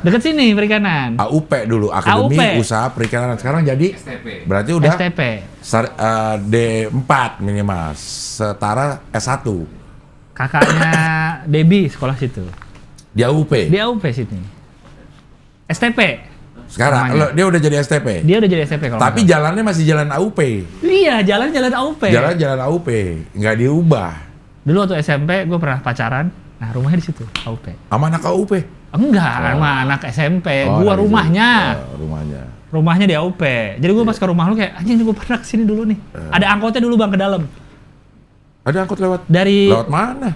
Deket sini Perikanan. AUP dulu, Akademi AUP. Usaha Perikanan. Sekarang jadi berarti udah STP. D4 minimal, setara S1 Kakaknya Debi sekolah situ. di AUP. Di AUP sini. STP. Sekarang namanya. dia udah jadi STP. Dia udah jadi STP kalau Tapi nggak jalannya masih jalan AUP. salah. Iya, jalan-jalan AUP. Jalan AUP, nggak diubah. Dulu waktu SMP gue pernah pacaran. Nah, rumahnya di situ, AUP. Sama anak AUP. Enggak, sama anak SMP. Oh, Gua anak rumahnya. SMP. Oh, rumahnya. Rumahnya di AUP. Jadi gue pas ke rumah lu kayak, anjing gue pernah kesini dulu nih. Ada angkotnya dulu Bang ke dalam. Ada angkot lewat. Dari Lewat mana?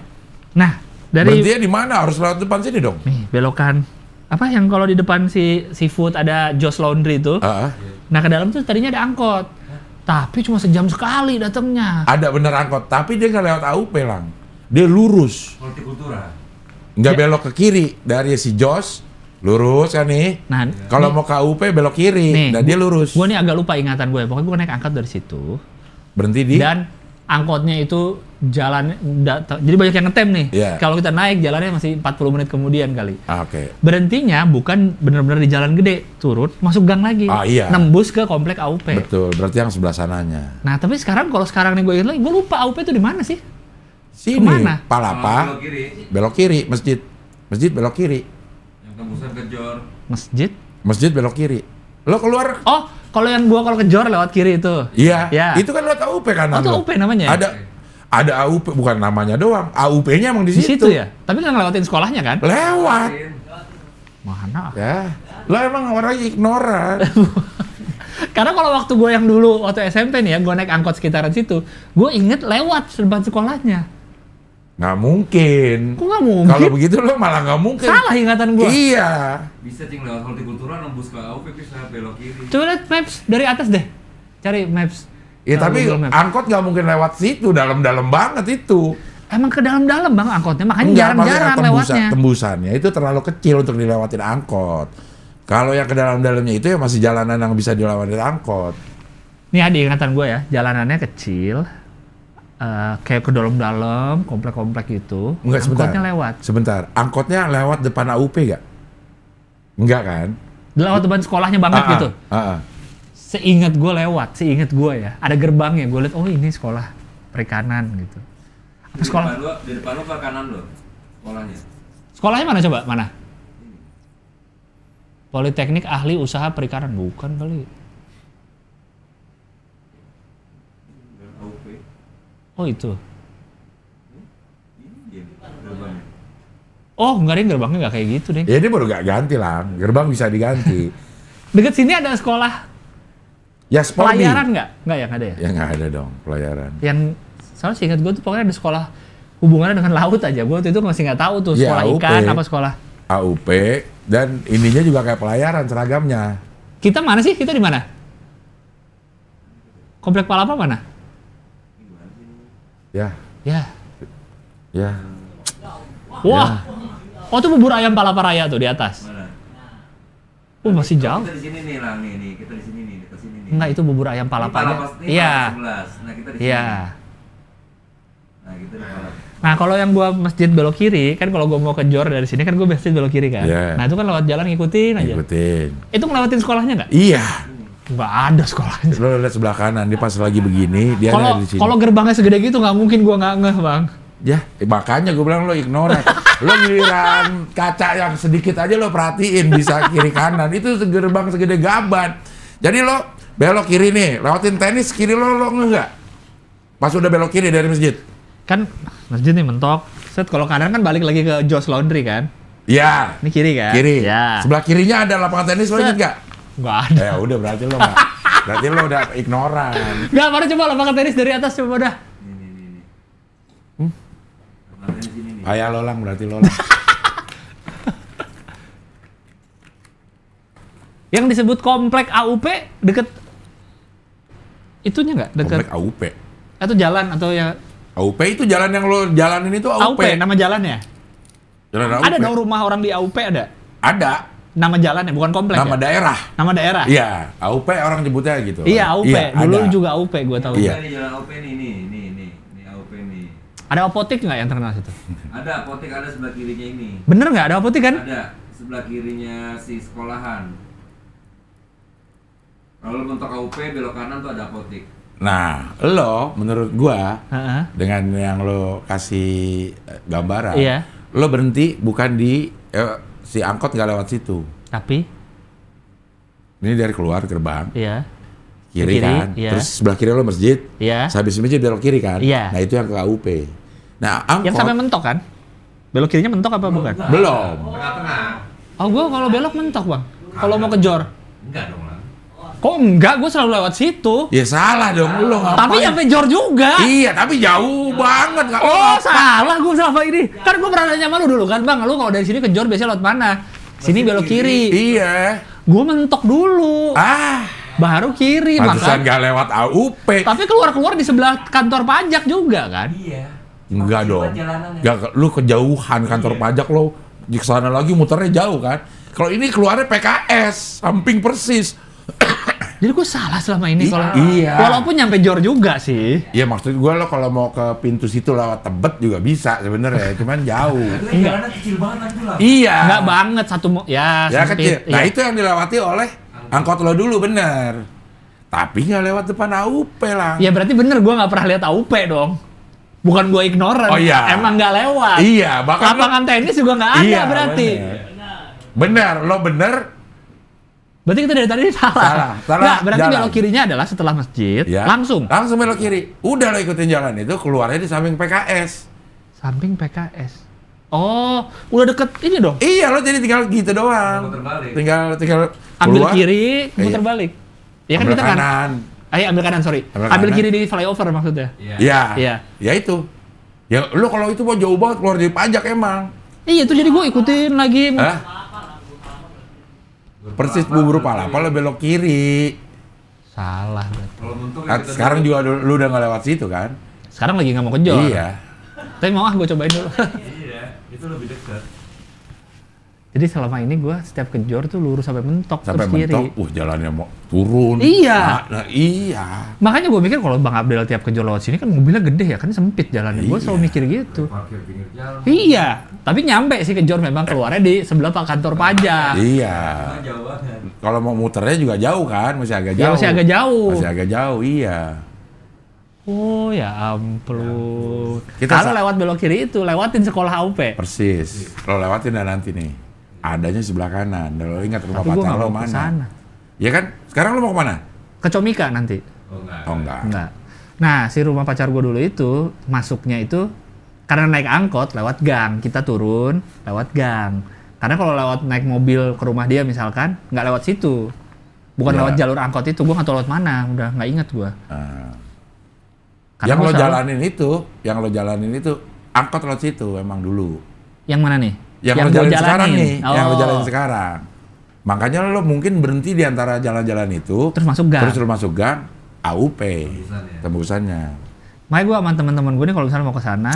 Nah, dari Berhentinya di mana? Harus lewat depan sini dong. nih belokan. Apa yang kalau di depan si seafood ada Joss Laundry itu. Ah, Nah, ke dalam tuh tadinya ada angkot. Tapi cuma sejam sekali datangnya. ada bener angkot, tapi dia nggak lewat AUP lang. Dia lurus, Hortikultura. nggak Ya. belok ke kiri dari si Jos, lurus kan nih. Nah, Kalau nih, mau ke AUP belok kiri, nih, dan dia lurus. Gue nih agak lupa ingatan gue. Pokoknya gue naik angkot dari situ. Berhenti di. Dan angkotnya itu jalan jadi banyak yang ngetem nih. Iya. Kalau kita naik jalannya masih 40 menit kemudian kali. Oke. Berhentinya bukan benar-benar di jalan gede, turun masuk gang lagi. Ah, iya. Nembus ke komplek AUP. Betul, berarti yang sebelah sananya. Nah, tapi sekarang kalau sekarang nih gue ingat lagi, gue lupa AUP itu di mana sih? Sini, Kemana? Palapa, Belok kiri. belok kiri, masjid. Masjid belok kiri. Yang tembusan ke Jor. Masjid? Masjid belok kiri. Lo keluar. Oh, kalau yang gua kalau ke Jor lewat kiri itu. Iya, Ya. itu kan lewat AUP kanan Oh, itu lo. AUP namanya? Ada AUP, bukan namanya doang. AUP-nya emang di Di situ. situ ya? Tapi nggak ngelewatin sekolahnya kan? Lewat. Mana? Ya. Lo emang orang ignoran. Karena kalau waktu gue yang dulu waktu SMP nih ya, gue naik angkot sekitaran situ, gue inget lewat depan sekolahnya. Nggak mungkin. Kok nggak mungkin? Kalau begitu lo malah nggak mungkin. Salah ingatan gue. Iya. Bisa cing lewat hortikultura nembus ke AUP bisa belok kiri. Coba lihat maps dari atas deh. Cari maps. Ya Nah, tapi Google Maps. angkot nggak mungkin lewat situ, dalam-dalam banget itu. Emang ke dalam-dalam bang angkotnya, makanya Enggak, jarang-jarang maksudnya lewatnya. tembusannya itu terlalu kecil untuk dilewatin angkot. Kalau yang ke dalam-dalamnya itu ya masih jalanan yang bisa dilewatin angkot. Nih ada ingatan gue ya, jalanannya kecil, kayak ke dalam-dalam, komplek-komplek gitu. Enggak, sebentar. Angkotnya lewat. Sebentar, angkotnya lewat depan AUP gak? Enggak kan? Lewat depan sekolahnya banget gitu. Seingat gue lewat, seingat gue ya. Ada gerbangnya, gue lihat, oh ini sekolah perikanan gitu. Apa sekolah? Di depan lo ke kanan lo. Sekolahnya. Sekolahnya mana coba? Mana? Politeknik Ahli Usaha Perikanan. Bukan kali. AUP. Oh itu. Iya, gerbangnya. Oh enggak deh, gerbangnya nggak kayak gitu deh. Ya dia baru gak ganti lah, gerbang bisa diganti. Deket sini ada sekolah Ya Spordi. pelayaran nggak? Nggak ya, nggak ada ya? Ya nggak ada dong pelayaran. Yang soalnya seingat gue tuh pokoknya ada sekolah hubungannya dengan laut aja. Gue waktu itu masih nggak tahu tuh Ya, sekolah AUP. ikan apa sekolah. AUP dan ininya juga kayak pelayaran seragamnya. Kita mana sih? Kita di mana? Komplek Palapa mana? Ya, Ya. ya. Wah. Oh tuh bubur ayam Palapa Raya tuh di atas. Mana? Masih jauh. Kita di sini nih lah nih, kita di sini nih, dekat sini nih. Enggak, itu bubur ayam Palapa aja. Ini Iya. Palapa 11. Nah, kita di sini. Iya. Nah, kita di Palapa. Nah, kalau yang gua masjid belok kiri, kan kalau gua mau ke Jor dari sini kan gua masjid belok kiri kan. Iya. Nah, itu kan lewat jalan ngikutin aja. Ikutin. Itu ngelewatin sekolahnya nggak? Iya. Nggak ada sekolahnya. Lo lihat sebelah kanan, dia pas lagi begini, dia Kalau ada di sini. kalau gerbangnya segede gitu nggak mungkin gua nggak ngeh, Bang. Ya, makanya gue bilang lo ignoran. Lo giliran kaca yang sedikit aja lo perhatiin bisa kiri kanan. Itu gerbang segede gaban. Jadi lo belok kiri nih, lewatin tenis kiri lo ngeh nggak? Pas udah belok kiri dari masjid. Kan masjid nih mentok, Set, kalau kanan kan balik lagi ke Joe's Laundry kan? Iya. Ini kiri kan? Kiri. Ya. Sebelah kirinya ada lapangan tenis, lo inget nggak? Nggak ada. Ya udah berarti lo nggak. Berarti lo udah ignoran. Nggak, baru coba lapangan tenis dari atas coba dah. Ini. Lapangan tenis ini nih. Ayah lo lang, berarti lo lang. Yang disebut komplek AUP deket itunya nggak? Deket Komplek AUP. atau jalan atau ya AUP itu jalan yang lo jalanin itu AUP. AUP nama jalannya? Jalan AUP. Ada dong rumah orang di AUP ada? Ada. Nama jalannya bukan komplek Nama ya? daerah. Nama daerah? Iya, AUP orang nyebutnya gitu. Iya AUP. Dulu ada. juga AUP gue tahu. Iya. Ini jalan AUP nih, ini AUP nih. Ada apotek nggak yang terkenal situ? Ada apotek ada sebelah kirinya ini. Bener nggak ada apotek kan? Ada sebelah kirinya si sekolahan. Kalau lu mentok AUP belok kanan tuh ada apotek. Nah, lo menurut gua Heeh. dengan yang lo kasih gambaran, Iya. lo berhenti bukan di si angkot nggak lewat situ. Tapi Ini dari keluar gerbang, iya. kiri kan, iya. terus sebelah kiri lo masjid, Iya. habis masjid belok kiri kan, Iya. nah itu yang ke AUP. Nah angkot Yang sampai mentok kan? Belok kirinya mentok apa bukan? belum. Tengah-tengah. Oh gua kalau belok mentok bang. Kalau mau ke Jor. Enggak dong lah. Kok enggak? Gue selalu lewat situ. Ya salah dong, lo ngapain? Tapi sampai Jor juga. Iya, tapi jauh banget nggak. Oh salah gue selama ini. Kan gue pernah nanya sama lu dulu kan bang. Lu kalau dari sini ke Jor biasanya lewat mana? Sini belok kiri. Iya. Gue mentok dulu. Baru kiri. Pantesan Maka. nggak lewat AUP. Tapi keluar-keluar di sebelah kantor pajak juga kan? Iya. Enggak Maksud dong. jalanannya. Enggak, lu kejauhan kantor pajak lo. Di sana lagi muternya jauh kan. Kalau ini keluarnya PKS, samping persis. Jadi gue salah selama ini kalau. Iya. Walaupun nyampe Jor juga sih. Iya maksud gue lo kalau mau ke pintu situ lewat Tebet juga bisa sebenarnya, cuman jauh. Itu jalanan kecil banget tuh lah. Iya. Enggak banget ya Ya sempit. kecil. Nah Iya. itu yang dilewati oleh angkot lo dulu bener. Tapi nggak lewat depan AUP lah. Ya berarti bener gue nggak pernah lihat AUP dong. Bukan gue ignoran. Oh, iya. Emang nggak lewat. Iya, bahkan Lapangan tenis juga nggak ada Iya, berarti. bener, lo bener. Berarti kita dari tadi salah. Salah. Nggak, berarti Jalan. belok kirinya adalah setelah masjid, Ya. langsung. Langsung belok kiri. Udah lo ikutin jalan itu, keluarnya di samping PKS. Samping PKS. Oh, udah deket ini dong. Iya, lo jadi tinggal gitu doang. Muter balik. Tinggal Ambil keluar, kiri, muter Iya. balik. Ya kan ambil kita kan. kanan. Ambil kanan, sorry. Ambil Ambil kanan. kiri di flyover maksudnya. Iya. Iya. Ya itu. Ya lo kalau itu mau jauh banget keluar dari pajak emang. Iya, itu jadi gue ikutin lagi. Hah? Persis bubur palapa lo belok kiri. Salah berarti. Kalau mentok Nah, sekarang juga lu udah nggak lewat situ kan? Sekarang lagi nggak mau ke Jor. Iya. Tapi mau gue cobain dulu. Iya, itu lebih dekat. Jadi selama ini gue setiap ke Jor tuh lurus sampai mentok Sampai terus kiri. mentok, jalannya mau turun. Iya. Nah, iya. Makanya gue mikir kalau Bang Abdel tiap ke Jor lewat sini kan mobilnya gede ya, kan sempit jalannya. Gue Iya. selalu mikir gitu. Parkir pinggir jalan. Iya, tapi nyampe sih ke Jor memang keluarnya di sebelah kantor pajak. Iya. Nah, jauh banget. Kalau mau muternya juga jauh kan, masih agak jauh. Ya masih agak jauh. Masih agak jauh, iya. Oh ya ampun. Kita Kalau lewat belok kiri itu lewatin sekolah AUP. Persis. Lo lewatin dan nanti nih. Adanya sebelah kanan. Dan lo ingat rumah Tapi gue pacar nggak lo mau ke mana? sana. Ya kan? Sekarang lo mau kemana? Ke Comika nanti. Oh enggak. Oh enggak. Enggak. Nah, si rumah pacar gue dulu itu masuknya itu karena naik angkot lewat gang, kita turun lewat gang. Karena kalau lewat naik mobil ke rumah dia misalkan nggak lewat situ, bukan Iya. lewat jalur angkot itu, gue nggak tahu lewat mana, udah nggak inget gue. Nah. Karena Yang gua lo selalu- jalanin itu angkot lewat situ emang dulu. Yang mana nih? Yang lo gua jalanin sekarang nih, yang lo Oh. jalanin sekarang. Makanya lo mungkin berhenti di antara jalan-jalan itu, Terus masuk gang. terus lo masuk gang, AUP, Tembusannya. tembusannya. Makanya gue sama teman-teman gue nih kalau misalnya mau ke sana,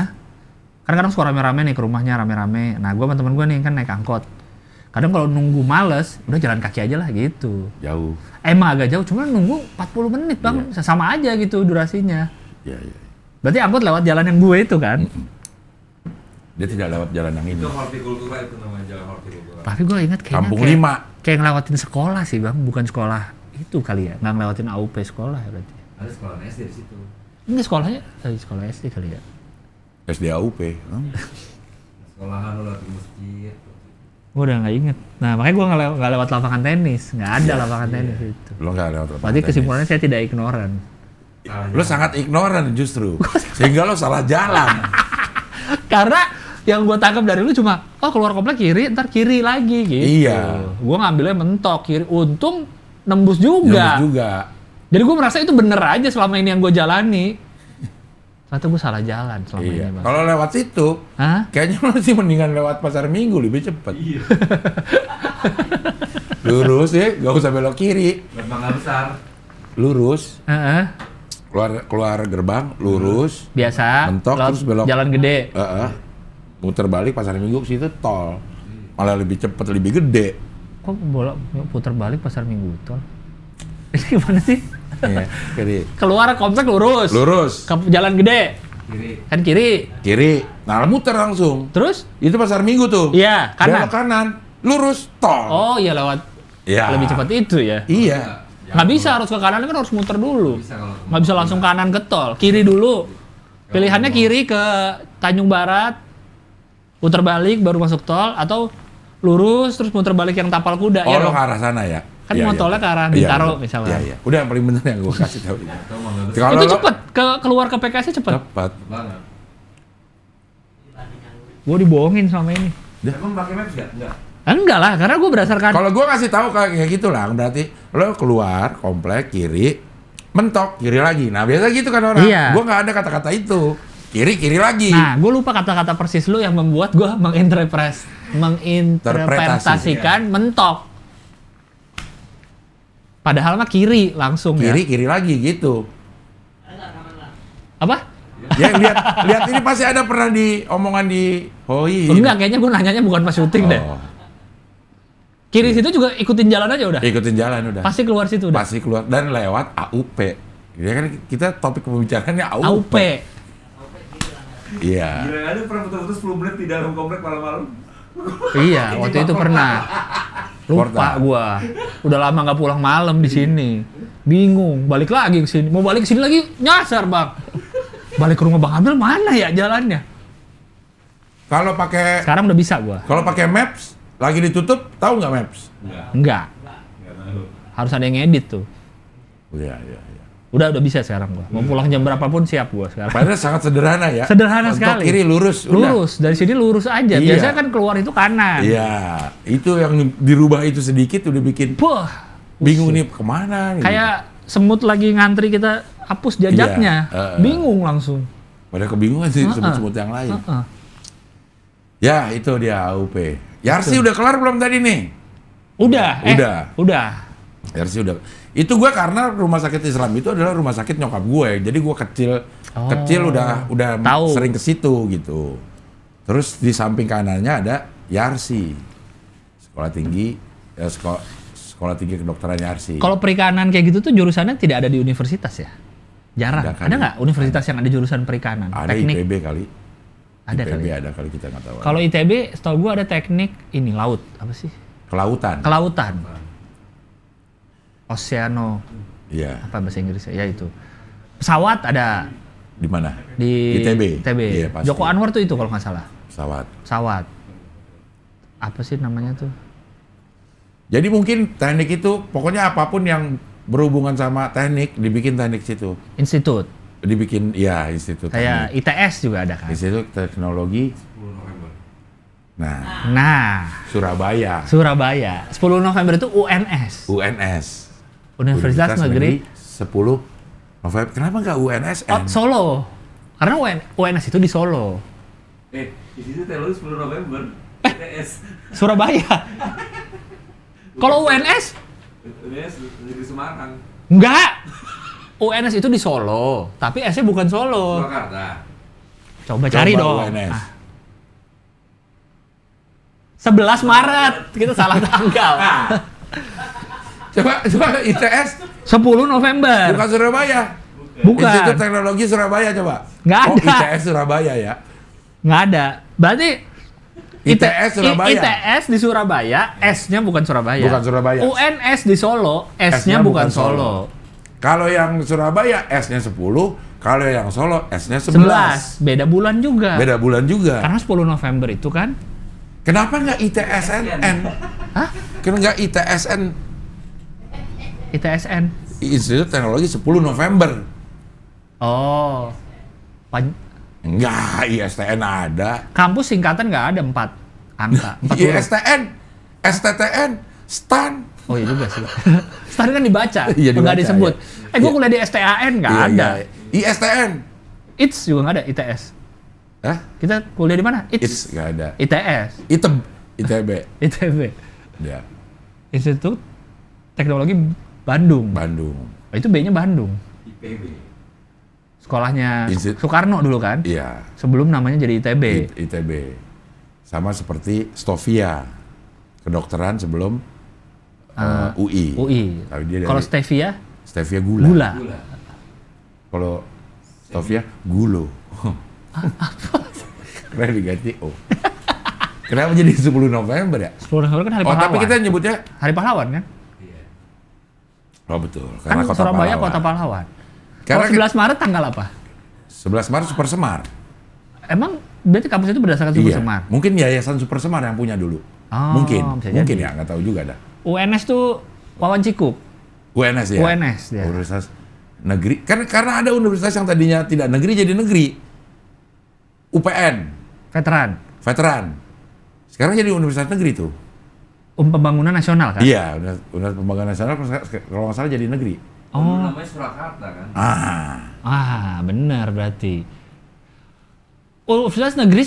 kan kadang suka rame-rame nih ke rumahnya rame-rame. Nah, gue sama teman gue nih kan naik angkot. Kadang kalau nunggu males, udah jalan kaki aja lah gitu. Jauh. Emang agak jauh, cuma nunggu 40 menit bang, Iya. sama aja gitu durasinya. Ya, ya. Berarti angkot lewat jalan yang gue itu kan? Dia tidak lewat jalan yang ini. Itu hortikultura itu namanya jalan hortikultura. Tapi gue ingat kayaknya Kampung kayak, 5. kayak ngelewatin sekolah sih bang, bukan sekolah itu kali ya, nggak ngelewatin AUP sekolah ya berarti. Ada sekolah SD di situ. Ini sekolahnya dari sekolah SD kali ya. SD AUP. Sekolahan lo lewat masjid. Gue udah nggak inget. Nah makanya gue nggak lewat lapangan tenis, nggak ada lapangan tenis itu. Lo nggak lewat lapangan Berarti tenis. kesimpulannya saya tidak ignoran. Lo sangat ignoran justru. Sehingga lo salah jalan. Karena Yang gue tangkap dari lu cuma, oh keluar komplek kiri, ntar kiri lagi gitu. Iya. Gue ngambilnya mentok kiri, untung nembus juga. Nembus juga. Jadi gue merasa itu bener aja selama ini yang gue jalani. Ternyata gue salah jalan selama Iya. ini, Bang. Kalau lewat situ, kayaknya masih mendingan lewat pasar Minggu lebih cepet. Iya. Lurus ya, gak usah belok kiri. Buat Mangga Besar. Lurus. Keluar gerbang, lurus. Biasa. Mentok laut, terus belok. Jalan gede. Muter balik pasar Minggu ke situ tol. Malah lebih cepet, lebih gede. Kok bolak putar balik pasar Minggu tol? Ini gimana sih? Iya, kiri. Keluar komplek lurus. Lurus. Ke jalan gede. Kiri. Kan kiri. Kiri. Nah, muter langsung. Terus? Itu pasar Minggu tuh. Iya, kanan. Belok kanan. Lurus tol. Oh iya lewat. Iya. Lebih cepat itu ya. Iya. Nggak bisa, harus ke kanan kan harus muter dulu. Nggak bisa langsung kanan ke tol. Kiri dulu. Pilihannya kiri ke Tanjung Barat, putar balik baru masuk tol, atau lurus terus muter balik yang Tapal Kuda. Oh, Ya lo dong? ke arah sana ya? Kan mau tolnya ke arah Bintaro misalnya. Iya, iya. Udah yang paling bener yang gue kasih tahu. Kalau Itu lo- cepet, keluar ke PKS-nya cepet. Cepet. Banget. Gue dibohongin selama ini. Emang pakai maps nggak? Nggak. Enggak lah, karena gue berdasarkan Kalau gue kasih tahu kayak gitu lah, berarti lo keluar komplek kiri, mentok kiri lagi. Nah biasa gitu kan orang. Iya. Gue nggak ada kata-kata itu. Kiri lagi. Nah, gue lupa kata-kata persis lu yang membuat gue menginterpretasikan mentok. Padahal mah kiri langsung Kiri lagi gitu. Apa? Ya lihat ini pasti ada pernah di omongan di Hoi. Enggak, kayaknya gue nanyanya bukan pas syuting deh. Oh, Kiri situ juga ikutin jalan aja udah. ikutin jalan udah. Pasti keluar situ udah. Pasti keluar dan lewat AUP. Ya kan kita topik pembicaraannya AUP. AUP. Iya. Gila, ada pernah foto-foto 10 menit di dalam komplek malam-malam. Iya, waktu itu pernah. Lupa Portal. gua. Udah lama nggak pulang malam di sini. Bingung, balik lagi ke sini. Mau balik ke sini lagi nyasar, Bang. Balik ke rumah Bang Abel mana ya jalannya? Kalau pakai Sekarang udah bisa gua. Maps lagi ditutup, tahu nggak Maps? Enggak. Nggak tahu. Harus ada yang edit tuh. Iya. Udah bisa sekarang gua. Mau pulang jam berapapun siap gua sekarang. Padahal sangat sederhana ya. Sederhana Mentok sekali. kiri lurus. Udah. Lurus, dari sini lurus aja. Iya. Biasanya kan keluar itu kanan. Iya. Itu yang dirubah itu sedikit udah bikin Wah, bingung nih kemana nih. kayak semut lagi ngantri kita hapus jajaknya. Iya, Bingung langsung. Pada kebingungan sih Heeh. semut-semut yang lain. Heeh. Ya, itu dia AUP. Yarsi udah kelar belum tadi nih? Udah. Udah. Yarsi udah. Itu gue karena rumah sakit Islam itu adalah rumah sakit nyokap gue. Jadi gue kecil udah Tahu. sering ke situ gitu. Terus di samping kanannya ada Yarsi. Sekolah tinggi sekolah tinggi kedokteran Yarsi. Kalau perikanan kayak gitu tuh jurusannya tidak ada di universitas ya? Jarang. Ada kali. Ada nggak universitas yang ada jurusan perikanan? Ada Teknik? IPB kali. Ada IPB kali. ada kali kita nggak tahu. Kalau ITB, setahu gua ada teknik ini laut. Apa sih? Kelautan. Kelautan. Oceano. Iya. Apa bahasa Inggrisnya? Ya itu. Pesawat ada Di mana? di ITB. ITB. Iya, pasti. Joko Anwar tuh itu kalau nggak salah. Pesawat. Pesawat. Apa sih namanya tuh? Jadi mungkin teknik itu pokoknya apapun yang berhubungan sama teknik dibikin teknik situ. Institut. Dibikin ya institut Kayak teknik. ITS juga ada kan? Institut Teknologi. 10 November. Nah, Surabaya. 10 Surabaya. November itu UNS. UNS. Universitas Negeri 10 November. Kenapa nggak UNSN? Oh, Solo. Karena UNS itu di Solo. Di situ teknologi 10 November. TS. Surabaya. Kalau UNS? TS di Semarang. Enggak. UNS itu di Solo, tapi S-nya bukan Solo. Purwakarta. Coba cari dong. UNS. 11 Maret. Kita salah tanggal. Coba ITS 10 November. bukan Surabaya. Bukan. Institut Teknologi Surabaya coba. Nggak Oh, ada. ITS Surabaya ya. Nggak ada. Berarti ITS Surabaya. ITS di Surabaya, S-nya bukan Surabaya. Bukan Surabaya. UNS di Solo, S-nya bukan Solo. Kalau yang Surabaya S-nya 10, kalau yang Solo S-nya 11. 11. Beda bulan juga. Beda bulan juga. Karena 10 November itu kan. Kenapa nggak ITSNN? Hah? Kenapa nggak ITSN? ITSN. Institut Teknologi 10 November. Oh. Enggak, ISTN ada. Kampus singkatan nggak ada 4 angka. 4 huruf. ISTN, STTN, STAN. Oh iya juga sih. STAN kan dibaca, Iya, nggak dibaca, disebut. iya. Gue kuliah di STAN nggak Iya, ada. iya. ISTN. ITS juga nggak ada, ITS. Hah? Kita kuliah di mana? ITS nggak ada. ITS. ITB. ITB. Ya, Institut Teknologi Bandung. Bandung. Oh, itu B-nya Bandung. IPB. Sekolahnya Institut- Soekarno dulu kan? Iya, Sebelum namanya jadi ITB. ITB. Sama seperti Stovia, kedokteran sebelum UI. UI. Tapi dia dari Kalau Stevia, Stevia gula. gula. Kalau Stovia gulo. Kenapa diganti O? Kenapa jadi 10 November ya? 10 November kan hari Oh, pahlawan. tapi kita nyebutnya Hari pahlawan kan? oh betul, Kan karena kota Surabaya pahlawan. kota pahlawan. Karena Kalau 11 Maret tanggal apa? 11 Maret Super Semar. Emang berarti kampus itu berdasarkan Super Semar? Mungkin Yayasan Super Semar yang punya dulu. Oh, mungkin bisa mungkin jadi. ya, nggak tahu juga dah. UNS tuh Wawan Cikuk. UNS ya. UNS dia. Universitas negeri. Karena ada universitas yang tadinya tidak negeri jadi negeri. UPN, Veteran. sekarang jadi universitas negeri tuh. Pembangunan Nasional kan? Iya, Universitas Pembangunan Nasional kalau nggak salah jadi negeri. Dulu Oh. namanya Surakarta kan. Benar berarti. Universitas Negeri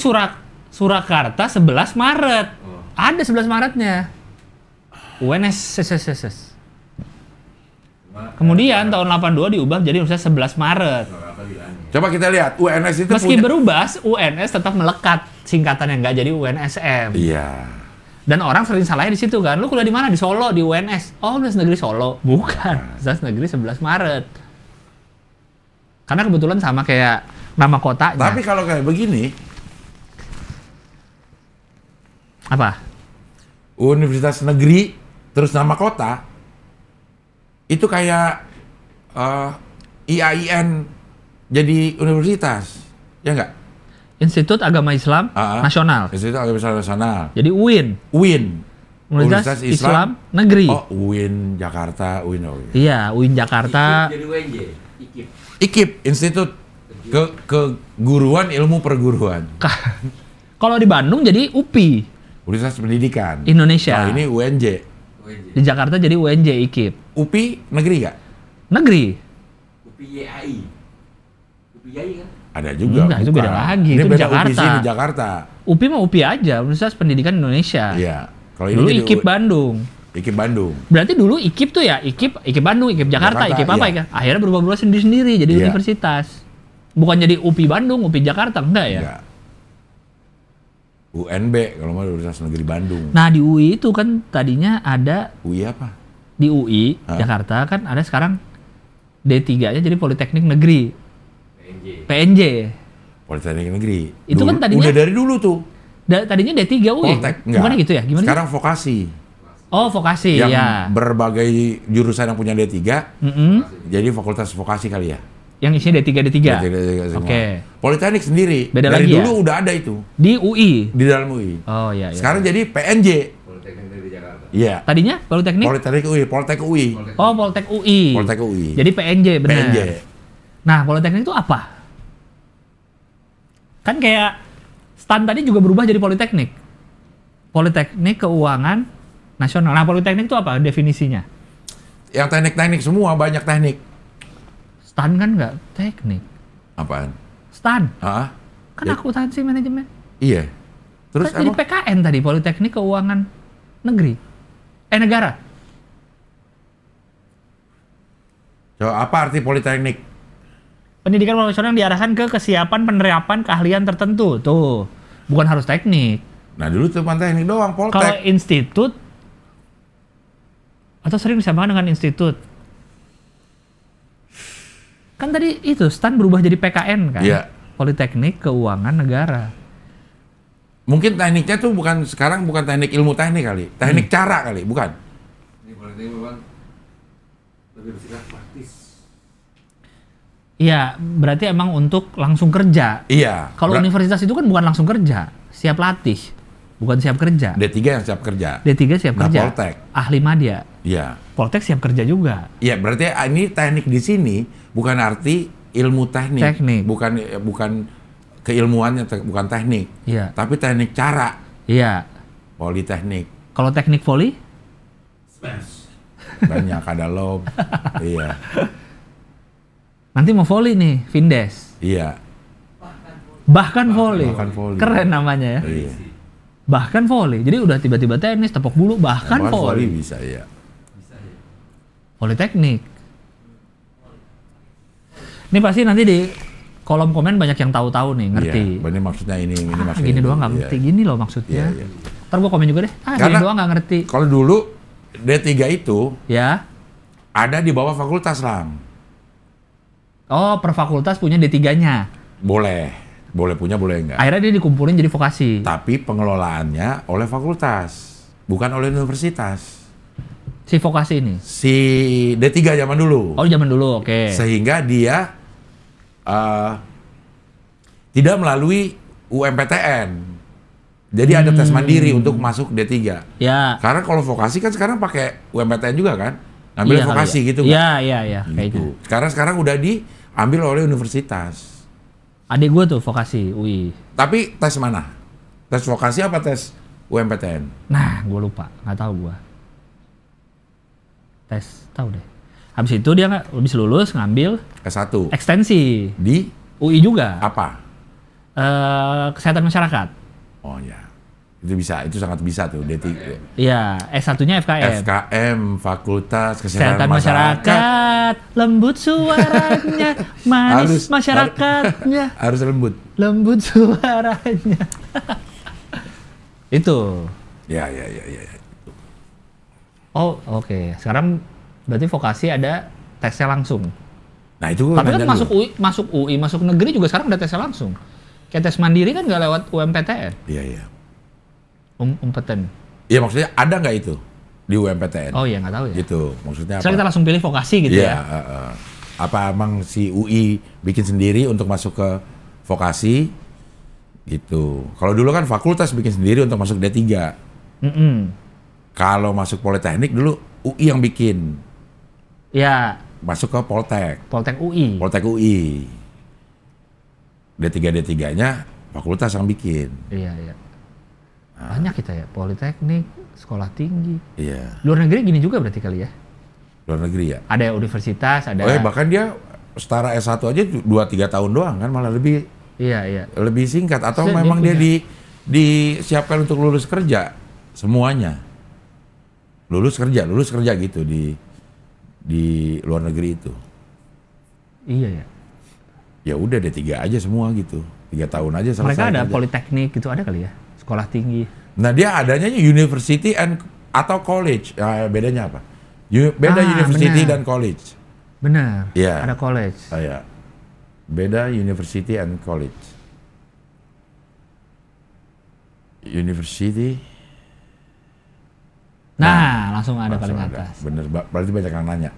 Surakarta 11 Maret. Oh. Ada 11 Maretnya. UNS. Kemudian tahun 82 diubah jadi Universitas 11 Maret. Surakarta bilangnya. Coba kita lihat UNS itu Meski punya. berubah, UNS tetap melekat singkatannya, nggak jadi UNSM. Iya. Dan orang sering salahnya di situ kan. Lu kuliah di mana? Di Solo, di UNS. Oh, Universitas Negeri Solo. Bukan. Universitas Negeri 11 Maret. Karena kebetulan sama kayak nama kotanya. Tapi kalau kayak begini, Apa? universitas negeri terus nama kota itu kayak IAIN jadi universitas, ya enggak? Institut Agama Islam Nasional. Institut Agama Islam Nasional. Jadi UIN. UIN. Universitas Islam Negeri. Oh, UIN Jakarta, UIN. Oh, iya. Iya, UIN Jakarta. Jadi UNJ, IKIP. IKIP, Institut Keguruan Ilmu Perguruan. Kalau di Bandung jadi UPI Universitas Pendidikan. Indonesia. Nah, ini UNJ. UNJ. Di Jakarta jadi UNJ IKIP. UPI negeri nggak? Negeri. UPYAI. UPYAI kan? Ada juga. Enggak, itu bukan. beda lagi. Ini Itu di beda Jakarta. UPI di Jakarta. UPI mah UPI aja, Universitas Pendidikan Indonesia. Iya. Kalau ini Dulu jadi IKIP Bandung. IKIP Bandung. Berarti dulu IKIP tuh ya IKIP Bandung, IKIP Jakarta, Jakarta, IKIP apa iya. ya? Akhirnya berubah-ubah sendiri-sendiri jadi Iya. universitas. Bukan jadi UPI Bandung, UPI Jakarta, enggak ya? Enggak. UNB kalau mau Universitas Negeri Bandung. Nah di UI itu kan tadinya ada UI apa? di UI Jakarta kan ada sekarang D3-nya jadi Politeknik Negeri, PNJ. Politeknik Negeri. Itu kan tadinya- udah dari dulu tuh. Tadinya D3 UI. Poltek enggak. Bukan gitu ya? Gimana? Sekarang vokasi. Oh vokasi Yang ya. berbagai jurusan yang punya D3 Mm-mm. jadi fakultas vokasi kali ya. Yang isinya D3 D3 semua. Oke. Politeknik sendiri. Beda dari lagi dulu ya? udah ada itu Di UI. di dalam UI. Oh iya. iya. Sekarang jadi PNJ. Politeknik Negeri Jakarta. Iya. Tadinya Politeknik. Politeknik UI, Poltek UI. Oh Poltek UI. Poltek UI. Jadi PNJ benar. PNJ. Nah Politeknik itu apa? Kan kayak STAN tadi juga berubah jadi Politeknik. Politeknik Keuangan Nasional. Nah Politeknik itu apa definisinya? Yang teknik-teknik semua, banyak teknik. STAN kan nggak teknik. Apaan? STAN Ah, kan Ya. akuntansi manajemen. iya. Terus Kan jadi apa? PKN tadi Politeknik Keuangan Negeri. Negara. Coba apa arti politeknik? Pendidikan profesional yang diarahkan ke kesiapan penerapan keahlian tertentu. Tuh, bukan harus teknik. Nah dulu cuma teknik doang, Kalau Poltek. institut atau sering disamakan dengan institut. Kan tadi itu STAN berubah jadi PKN kan? Iya. Politeknik Keuangan Negara. Mungkin tekniknya tuh sekarang bukan teknik ilmu teknik kali, teknik cara kali, bukan? Ini politeknik memang lebih bersifat praktis. Iya, berarti emang untuk langsung kerja. Iya. Kalau universitas itu kan bukan langsung kerja, siap latih, bukan siap kerja. D3 yang siap kerja. D3 siap Nah, kerja. Poltek. Ahli madya. Iya. Poltek siap kerja juga. Iya, berarti ini teknik di sini bukan arti ilmu teknik. Teknik. Bukan keilmuannya, bukan teknik. Iya. Tapi teknik cara. Iya. Politeknik. Kalau teknik voli? Smash. Banyak, ada lob. Iya. Nanti mau voli nih, Vindes. Iya. Bahkan voli. Bahkan voli. Keren namanya ya. Iya. Bahkan voli. Jadi udah tiba-tiba tenis, tepok bulu, bahkan voli. Bisa ya. Politeknik. Ini pasti nanti di kolom komen banyak yang tahu-tahu nih, ngerti. Iya, ini maksudnya ini maksudnya Gini ini. doang nggak ngerti, gini loh maksudnya. Iya, iya. Ntar gua komen juga deh. Gini doang nggak ngerti. Kalau dulu D3 itu Ya. ada di bawah fakultas, Lang. Oh, per fakultas punya D3-nya. Boleh punya, boleh enggak. Akhirnya dia dikumpulin jadi vokasi. Tapi pengelolaannya oleh fakultas, bukan oleh universitas. Si vokasi ini. Si D3 zaman dulu. Oh, zaman dulu, oke. Sehingga dia tidak melalui UMPTN. Jadi ada tes mandiri untuk masuk D3. Ya. Karena kalau vokasi kan sekarang pakai UMPTN juga kan? Ngambil Iya vokasi kali ya. gitu kan? Iya, kayaknya. Gitu. Sekarang udah diambil oleh universitas. Adik gue tuh vokasi UI. Tapi tes mana? Tes vokasi apa tes UMPTN? Nah, gue lupa, nggak tahu gue. Tes, tahu deh. Habis itu dia habis lulus ngambil S1. ekstensi Di UI juga. apa? Kesehatan masyarakat. Oh ya. Itu sangat bisa tuh D3. Iya, S1-nya FKM. FKM, Fakultas Kesehatan Kesehatan masyarakat, lembut suaranya, manis Harus- masyarakatnya, Harus lembut. lembut suaranya. Itu. Ya. Oh, oke. Sekarang berarti vokasi ada tesnya langsung. Nah itu gua Tapi kan nanya dulu. masuk UI, masuk negeri juga sekarang udah tesnya langsung. Kayak tes mandiri kan nggak lewat UMPTN. Iya. Umpeten. Iya maksudnya ada nggak itu di UMPTN? Oh iya, nggak tahu ya. Gitu. Maksudnya Misalnya kita apa? langsung pilih vokasi gitu Iya. ya. Apa emang si UI bikin sendiri untuk masuk ke vokasi? Gitu. Kalau dulu kan fakultas bikin sendiri untuk masuk D3. Kalau masuk Politeknik dulu UI yang bikin. Ya, Masuk ke Poltek. Poltek UI. Poltek UI. D3-nya fakultas yang bikin. Iya. Banyak kita ya, Politeknik, sekolah tinggi. Iya. Luar negeri gini juga berarti kali ya? Luar negeri ya. Ada universitas, ada... Bahkan dia setara S1 aja 2-3 tahun doang kan, malah lebih Iya. lebih singkat. Atau Dia memang dia punya. disiapkan untuk lulus kerja semuanya. Lulus kerja gitu di luar negeri itu. Iya ya. Ya udah D3 aja semua gitu. 3 tahun aja selesai. Mereka ada kerja. Politeknik gitu, ada kali ya? Sekolah tinggi. Nah, dia adanya university atau college. Bedanya apa? Beda university benar. dan college. Benar. Iya. Ada college. Ya. Beda university and college. University. Nah, langsung ada paling langsung ada. atas. Bener, berarti banyak yang nanya.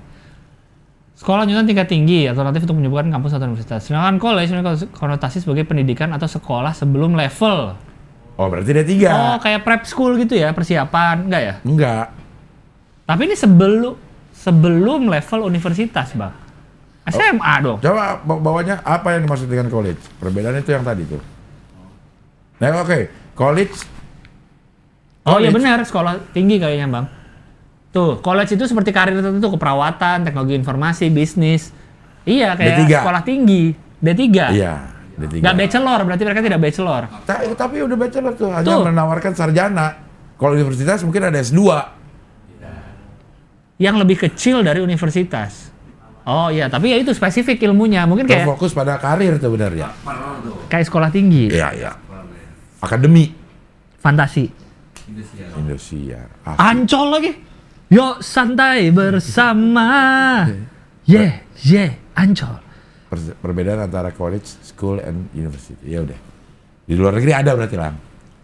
Sekolah lanjutan tingkat tinggi, alternatif untuk menyebutkan kampus atau universitas. Sedangkan college memiliki konotasi sebagai pendidikan atau sekolah sebelum level. Oh, berarti D3. Oh, kayak prep school gitu ya, persiapan, enggak ya? Enggak. Tapi ini sebelum level universitas, Bang. SMA dong. Coba bawahnya apa yang dimaksud dengan college? Perbedaan itu yang tadi tuh. Nah, oke. College. Oh iya College. benar, sekolah tinggi kayaknya, Bang. Tuh, college itu seperti karir tertentu, keperawatan, teknologi informasi, bisnis. Iya, kayak D3. sekolah tinggi. D3. Iya, D3. Nggak bachelor, berarti mereka tidak bachelor. Tapi udah bachelor tuh, hanya Tuh. menawarkan sarjana. Kalau universitas mungkin ada S2. Yang lebih kecil dari universitas. Oh iya, tapi ya itu spesifik ilmunya. Mungkin kayak Terfokus pada karir tuh benar ya. kayak sekolah tinggi, Iya. Akademi. fantasi. Indosiar. Ancol lagi. Yuk santai bersama. Ancol. Perbedaan antara college, school, and university. Ya udah. Di luar negeri ada berarti lah.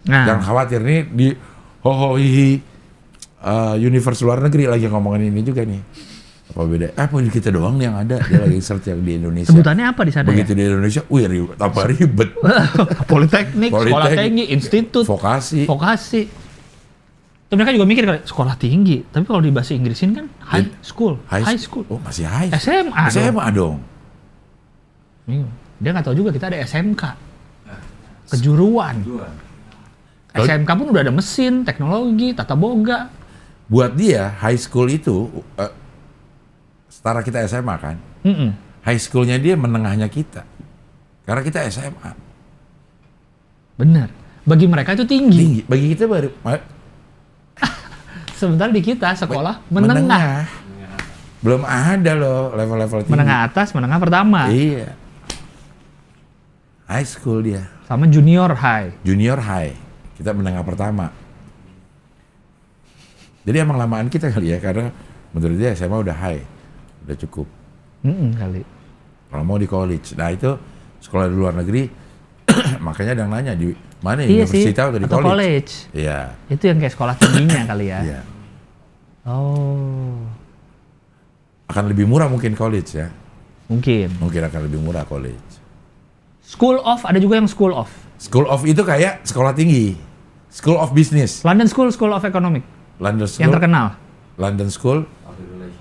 Nah, Jangan khawatir nih di universe luar negeri lagi ngomongin ini juga nih. Apa beda? Apa di kita doang nih yang ada? Dia lagi search yang di Indonesia. sebutannya apa di sana Begitu di Indonesia, tambah ribet. ya? Politeknik, sekolah Politeknik, tinggi, institut, Vokasi. Itu mereka juga mikir kali, sekolah tinggi. Tapi kalau di bahasa Inggrisin kan high school. High school. Oh, masih high. SMA dong. SMA dong. Bingung. Dia nggak tahu juga kita ada SMK. Kejuruan. SMK pun udah ada mesin, teknologi, tata boga. Buat dia high school itu setara kita SMA kan. High schoolnya dia menengahnya kita. Karena kita SMA. Bener. Bagi mereka itu tinggi. Bagi kita baru. Sebentar di kita sekolah menengah. Belum ada loh level-level tinggi. Menengah atas, menengah pertama. Iya. High school dia. Sama junior high. Junior high. Kita menengah pertama. Jadi emang lamaan kita kali ya, karena menurut dia SMA udah high. Udah cukup. Kali. Kalau mau di college. Nah itu sekolah di luar negeri, makanya ada yang nanya di mana ya, Iya universitas sih, atau di atau college? college. Iya. Itu yang kayak sekolah tingginya kali ya. Iya. Oh. Akan lebih murah mungkin college ya. Mungkin. Mungkin akan lebih murah college. School of, ada juga yang school of. School of itu kayak sekolah tinggi. School of Business. London School, School of Economic. London School. Yang terkenal. London School.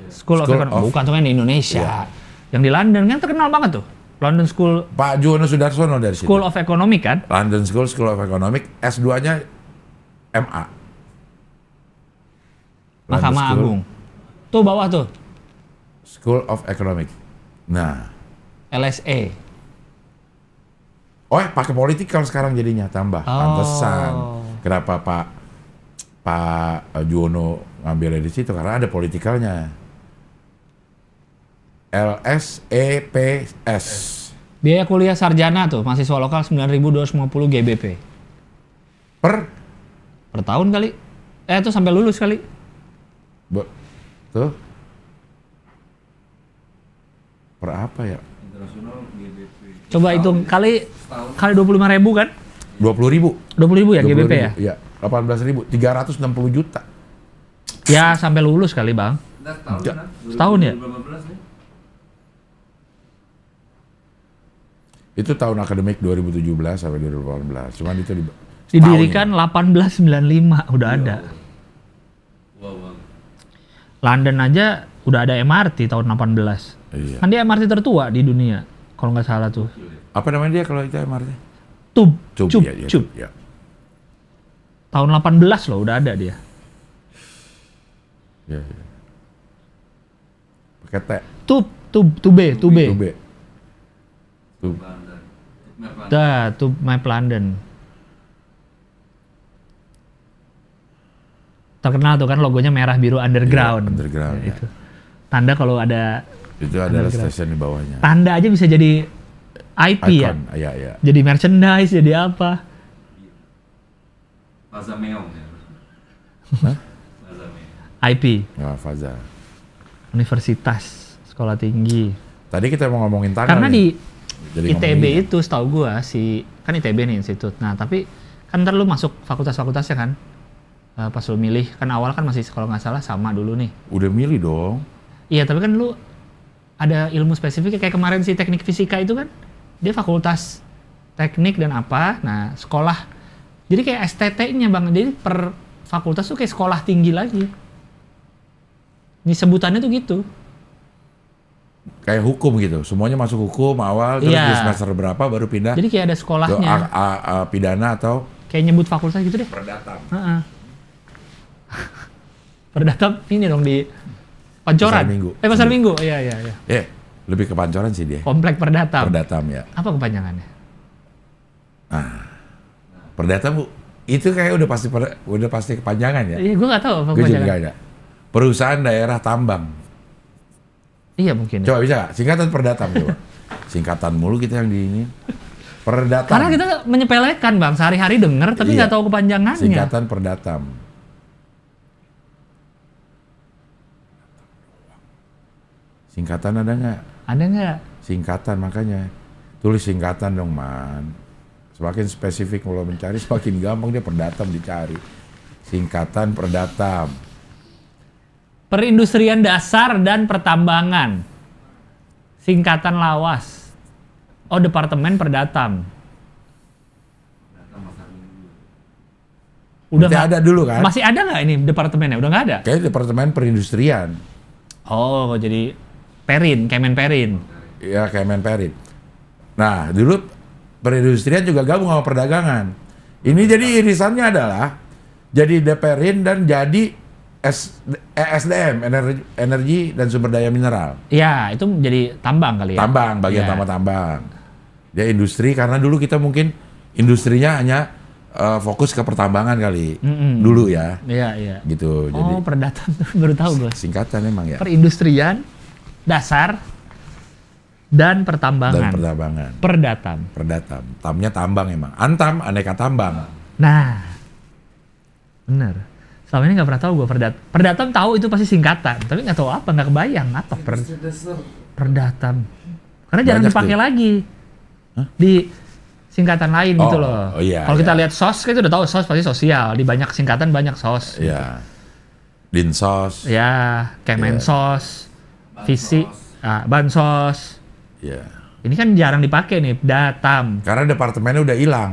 School of Economic. Bukan tuh kan di Indonesia. Iya. Yang di London kan terkenal banget tuh. London School. Pak Juwono Sudarsono dari situ. School of Economic kan? London School, School of Economic. S2-nya MA. Mahkamah Agung. Tuh bawah tuh. School of Economic. Nah. LSE. Oh, pakai politikal sekarang jadinya tambah. Pantesan. Kenapa Pak Juwono ngambilnya di situ? Karena ada politikalnya. LSEPS. Biaya kuliah sarjana tuh, mahasiswa lokal 9.250 GBP. Per tahun kali. Itu sampai lulus kali. Tuh. Per apa ya? Coba hitung kali 25.000 kan? 20.000. 20.000 ya GBP ya? Iya, 18.000, 360 juta. Ya sampai lulus kali bang. Setahun ya? Itu tahun akademik 2017 sampai 2018. Cuman itu didirikan 1895 udah ada. London aja udah ada MRT tahun 18. Iya. Kan dia MRT tertua di dunia kalau nggak salah tuh. Apa namanya dia kalau itu MRT? Tube. Ya. Tahun 18 loh udah ada dia. Ya. Pakai T. Tube. Tube Map London. Terkenal tuh kan logonya merah biru underground. Iya, underground ya. Itu. Tanda kalau ada itu adalah stasiun di bawahnya. Tanda aja bisa jadi IP ya. Iya. Jadi merchandise, jadi apa? Plaza Meong ya. Hah? Plaza Meong. IP. Ya, Faza. Universitas, sekolah tinggi. Tadi kita mau ngomongin tanggal. Karena nih. di ITB itu setahu gua kan ITB nih institut. Nah, tapi kan ntar lu masuk fakultas-fakultasnya kan. Pas lu milih, kan awal kan masih kalau nggak salah sama dulu nih. Udah milih dong. Iya, tapi kan lu ada ilmu spesifik kayak kemarin si teknik fisika itu kan. Dia fakultas teknik dan apa. Nah, sekolah. Jadi kayak STT-nya Bang. Jadi per fakultas tuh kayak sekolah tinggi lagi. Ini sebutannya tuh gitu. Kayak hukum gitu. Semuanya masuk hukum awal, terus di semester berapa baru pindah. Jadi kayak ada sekolahnya. Pidana atau kayak nyebut fakultas gitu deh. Perdatam. Perdatam ini dong di Pancoran. Pasar Minggu. Iya. Lebih ke Pancoran sih dia. Komplek Perdatam. Perdatam ya. Apa kepanjangannya? Perdatam Bu, itu kayak udah pasti kepanjangan ya. Iya, gue nggak tahu apa Gue kepanjangan. juga ada. Perusahaan daerah tambang. Iya mungkin. Coba bisa gak? Singkatan Perdatam coba. Singkatan mulu kita yang di ini. Perdatam. Karena kita menyepelekan Bang, sehari-hari denger tapi nggak tahu kepanjangannya. Singkatan Perdatam. Singkatan ada nggak? Ada nggak? Singkatan makanya. Tulis singkatan dong man. Semakin spesifik kalau mencari semakin gampang dia Perdatam dicari. Singkatan Perdatam. Perindustrian dasar dan pertambangan. Singkatan Lawas. Oh, Departemen Perdatam. Udah ada dulu kan? Masih ada nggak ini departemennya? Udah nggak ada? Kayaknya Departemen Perindustrian. Oh, jadi Kemen Perin. Ya, Kemen Perin. Nah, dulu perindustrian juga gabung sama perdagangan. Ini jadi irisannya adalah jadi DPRin dan jadi ESDM, energi dan sumber daya mineral. Iya, itu jadi tambang kali ya. Tambang, bagian tambang. Dia industri karena dulu kita mungkin industrinya hanya fokus ke pertambangan kali dulu ya. Iya. Gitu. Oh, jadi perdatam baru tahu gue. singkatan emang ya. Perindustrian, dasar, dan pertambangan. Dan pertambangan. Perdatam. Tamnya tambang emang. Antam, aneka tambang. Nah, bener. Selama ini nggak pernah tahu gue perdatam tahu itu pasti singkatan, tapi nggak tahu apa, nggak kebayang apa perdatam. Karena jarang Banyak dipakai tuh. lagi di singkatan lain gitu loh. Iya, Kalau kita iya. lihat sos, kita udah tahu sos pasti sosial. Di banyak singkatan banyak sos. Iya. Dinsos. Ya, Kemensos, Visi, Bansos. Iya. Ini kan jarang dipakai nih, datam. Karena departemennya udah hilang.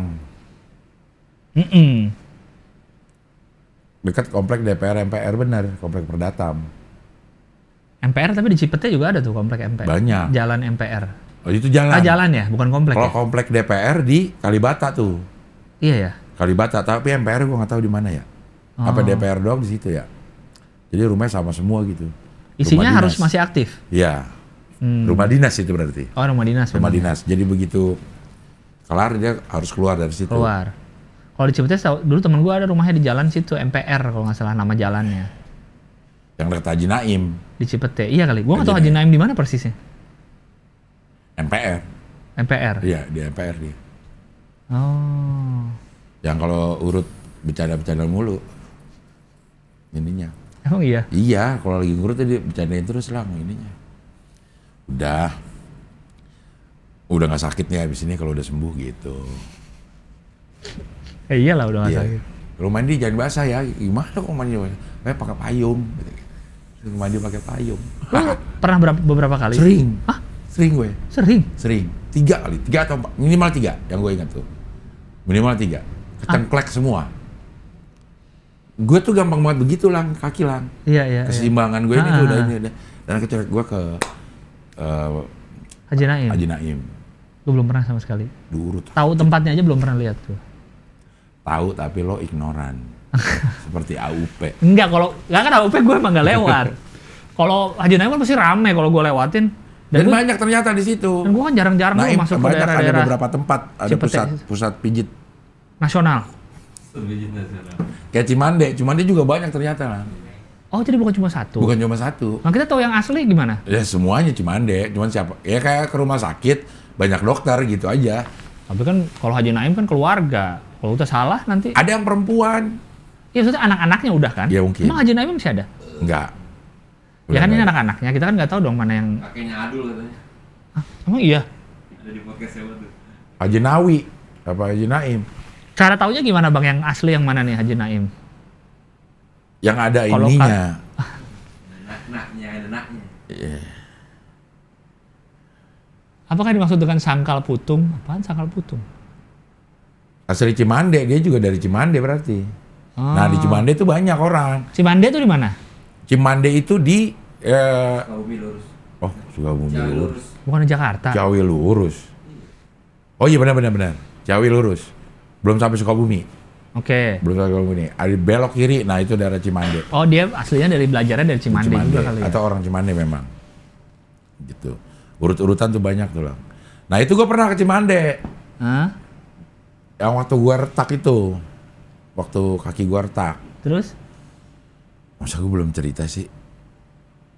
Dekat komplek DPR MPR bener, komplek Perdatam. MPR tapi di Cipete juga ada tuh komplek MPR. Banyak. Jalan MPR. Oh itu jalan. Jalan ya, bukan komplek Kalau ya? komplek DPR di Kalibata tuh. Iya ya. Kalibata, tapi MPR gua nggak tahu di mana ya. Apa DPR doang di situ ya? Jadi rumahnya sama semua gitu. Isinya Rumah harus dinas. masih aktif. Iya. Rumah dinas itu berarti. Oh, rumah dinas. Rumah memang. dinas. Jadi begitu kelar dia harus keluar dari situ. Keluar. Kalau di Cipete dulu temen gua ada rumahnya di jalan situ, MPR kalau nggak salah nama jalannya. Yang dekat Haji Naim. Di Cipete. Iya kali. Gua nggak tahu Haji Haji Naim di mana persisnya. MPR. MPR. Iya, di MPR dia. Oh. Yang kalau urut bercanda-bercanda mulu. Ininya. Emang iya? Iya, kalau lagi ngurut dia bercandain terus lah ininya. Udah nggak sakit nih abis ini kalau udah sembuh gitu. Iyalah udah nggak Iya. sakit. Kalau mandi jangan basah ya. Gimana kok mandi basah? Pakai payung. Suruh mandi pakai payung. Lu pernah beberapa kali? Sering. Hah? Sering gue. Sering? 3 kali. 3 atau 4. Minimal 3 yang gue ingat tuh. Minimal 3. Kecengklek semua. Gue tuh gampang banget begitu lang, kaki lang. Iya. Keseimbangan gue ini tuh udah ini udah. Dan kecengklek gue ke Haji Naim. Haji Naim. Gue belum pernah sama sekali. Diurut. Tahu tempatnya aja belum pernah lihat tuh. Tahu tapi lo ignoran. Seperti AUP. Enggak, kalau nggak kan AUP gue emang nggak lewat. Kalau Haji Naim kan pasti rame kalau gue lewatin. Dan gua- banyak ternyata di situ. Dan gue kan jarang-jarang tuh Naim masuk ke banyak, ada daerah-daerah beberapa tempat, ada Cipete. pusat pijit. nasional. Kayak Cimande juga banyak ternyata lah. Oh, jadi bukan cuma satu. Bukan cuma satu. Nah, kita tahu yang asli gimana? Ya semuanya Cimande, cuman siapa? Ya kayak ke rumah sakit, banyak dokter gitu aja. Tapi kan kalau Haji Naim kan keluarga. Kalau udah salah nanti. Ada yang perempuan. Ya maksudnya anak-anaknya udah kan? Ya, mungkin. Emang Haji Naim masih ada? Enggak. Ya kan Udah ini enggak. anak-anaknya. Kita kan nggak tahu dong mana yang. Kakeknya Adul katanya. Hah, emang iya? Ada di podcast saya tuh. Haji Nawi, apa Haji Naim. Cara taunya gimana bang? Yang asli yang mana nih Haji Naim? Yang ada Kalau ininya. Naknya, ada naknya. Iya. Apakah dimaksud dengan sangkal putung? Apaan sangkal putung? Asli Cimande, dia juga dari Cimande berarti. Oh. Nah di Cimande itu banyak orang. Cimande tuh di mana? Cimande itu di Kaumi lurus. Sukabumi Jawa lurus. lurus. Bukan di Jakarta. Ciawi lurus. Oh iya benar. Ciawi lurus. Belum sampai Sukabumi. Oke. Belum sampai Sukabumi. Ada belok kiri, nah itu daerah Cimande. Oh, dia aslinya dari belajarnya dari Cimande, juga kali ya. Atau orang Cimande memang. Gitu. Urut-urutan tuh banyak tuh, Lang. Nah itu gue pernah ke Cimande. Hah? Yang waktu gue retak itu. Waktu kaki gue retak. Terus? Masa gue belum cerita sih?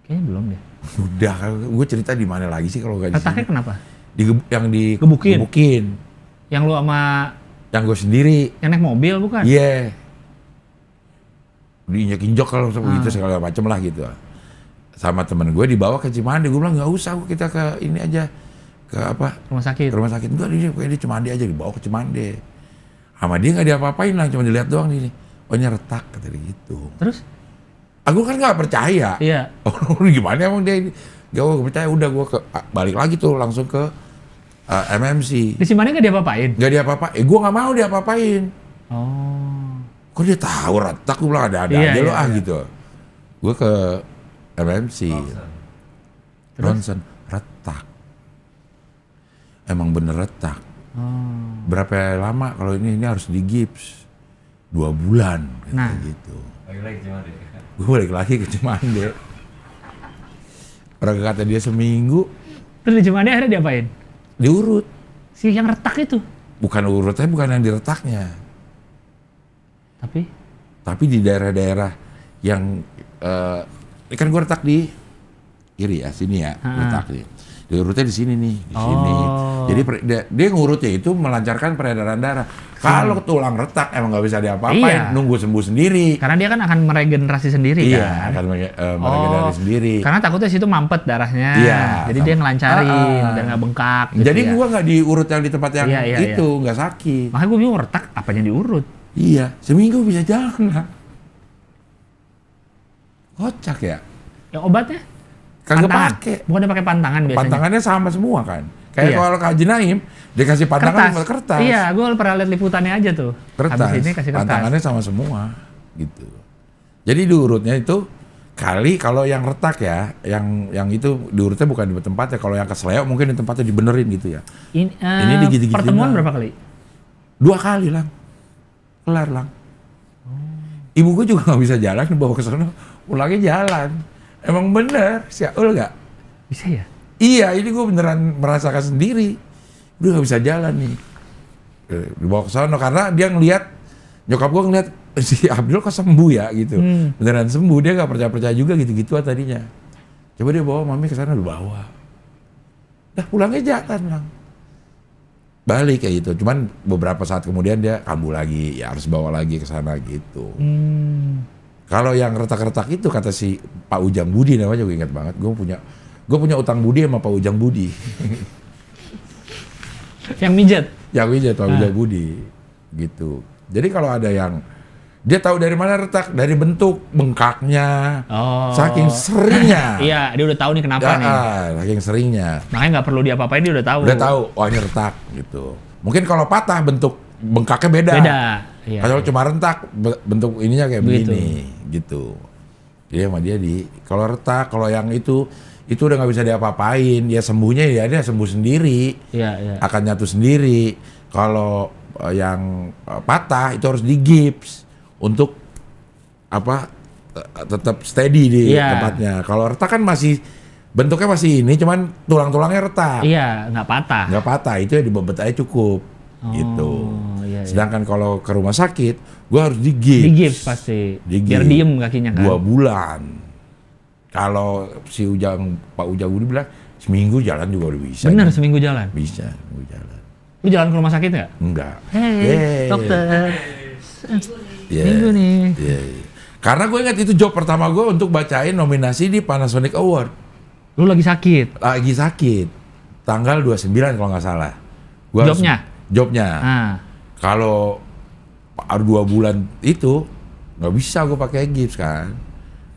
Kayaknya belum deh. Udah, gue cerita di mana lagi sih kalau gak di Retaknya sini? kenapa? Yang Gebukin? gebukin. Yang lu sama Yang gue sendiri. yang naik mobil bukan? Iya. Diinjak-injak kalau begitu segala macem lah gitu. Sama temen gue dibawa ke Cimande. Gue bilang nggak usah, kita ke ini aja. Ke apa? Rumah sakit. Ke rumah sakit. Enggak, dia Cimande aja, dibawa ke Cimande. Sama dia nggak diapa-apain lah, cuma dilihat doang ini. Oh ini retak, kata dia gitu. Terus? Aku kan nggak percaya. Iya. Oh gimana emang dia ini? Gak percaya, udah gue balik lagi tuh langsung ke MMC. Di Cimande nggak diapa-apain? Nggak diapa-apain. Gue nggak mau diapa-apain. Oh. Kok dia tahu retak? Gue bilang ada Iya, aja lo iya. gitu. Gue ke MMC. Ronsen retak. Emang bener retak. Berapa lama kalau ini harus digips? 2 bulan. Nah. Gitu. Lagi-lagi Cimande. Gue balik lagi ke Cimande. Orang kata dia seminggu. Terus di Cimande akhirnya diapain? Diurut. Si yang retak itu? Bukan urutnya, bukan yang diretaknya. Tapi di daerah-daerah yang ini kan gue retak di kiri ya, sini ya, retak nih. Diurutnya di sini nih, di sini. Jadi dia ngurutnya itu melancarkan peredaran darah. Kalau tulang retak emang nggak bisa diapa-apain, nunggu sembuh sendiri. Karena dia kan akan meregenerasi sendiri kan. Iya, akan meregenerasi sendiri. Karena takutnya situ mampet darahnya. Iya. Jadi dia ngelancarin biar nggak bengkak. Gitu Jadi ya. gua nggak diurut yang di tempat yang itu, nggak sakit. Makanya gue bingung retak apanya diurut. Iya, seminggu bisa jalan lah. Kocak ya. Yang obatnya? Kagak Pantangan. pakai. Bukannya pakai pantangan biasanya. Pantangannya sama semua kan. Kayak kalau ke Haji Naim, dikasih pantangan sama kertas. Iya, gue pernah lihat liputannya aja tuh. Kertas. Habis ini kasih kertas. Pantangannya sama semua gitu. Jadi diurutnya itu kali kalau yang retak ya, yang itu diurutnya bukan di tempatnya. Kalau yang kesleo mungkin di tempatnya dibenerin gitu ya. Ini digigit-gigitin pertemuan lah. berapa kali? 2 kali lang. Kelar lang. Ibu gue juga nggak bisa jalan, bawa ke sana, pulangnya jalan. Emang bener, Syaul nggak? Bisa ya? Iya, ini gue beneran merasakan sendiri. Udah nggak bisa jalan nih. Dibawa ke sana karena dia ngelihat, nyokap gue ngelihat si Abdul kok sembuh ya gitu. Beneran sembuh, dia nggak percaya juga gitu-gitu tadinya. Coba dia bawa mami ke sana, bawa. Dah pulangnya jalan lang. Balik kayak gitu, cuman beberapa saat kemudian dia kambuh lagi, ya harus bawa lagi ke sana gitu. Kalau yang retak-retak itu kata si Pak Ujang Budi namanya, gue ingat banget, gue punya utang budi sama Pak Ujang Budi. Yang mijet? Yang mijet Pak Ujang Budi, gitu. Jadi kalau ada yang dia tahu dari mana retak, dari bentuk bengkaknya, saking seringnya. Iya, dia udah tahu nih kenapa nih. Saking seringnya. Makanya nggak perlu diapa-apain, dia udah tahu. Udah tahu, oh ini retak gitu. Mungkin kalau patah bentuk bengkaknya beda. Iya. Kalau cuma rentak bentuk ininya kayak begini, gitu. Jadi sama dia kalau retak, kalau yang itu udah nggak bisa diapa-apain. Ya sembuhnya ya dia sembuh sendiri. Iya. Akan nyatu sendiri. Kalau yang patah itu harus digips untuk tetap steady di tempatnya. Kalau retak kan masih bentuknya masih ini, cuman tulang-tulangnya retak. Iya, nggak patah. Nggak patah, itu ya dibebet aja cukup. Gitu. Iya. Sedangkan kalau ke rumah sakit, gua harus digips. Digips pasti. Biar diem kakinya kan. 2 bulan. Kalau si Pak Ujang Budi bilang seminggu jalan juga udah bisa. Bener, seminggu jalan? Bisa, seminggu jalan. Lu jalan ke rumah sakit nggak? Enggak. Hei, dokter. Minggu nih. Karena gue ingat itu job pertama gue untuk bacain nominasi di Panasonic Award. Lu lagi sakit? Lagi sakit. Tanggal 29 kalau nggak salah. Jobnya. Kalau 2 bulan itu nggak bisa gue pakai gips kan.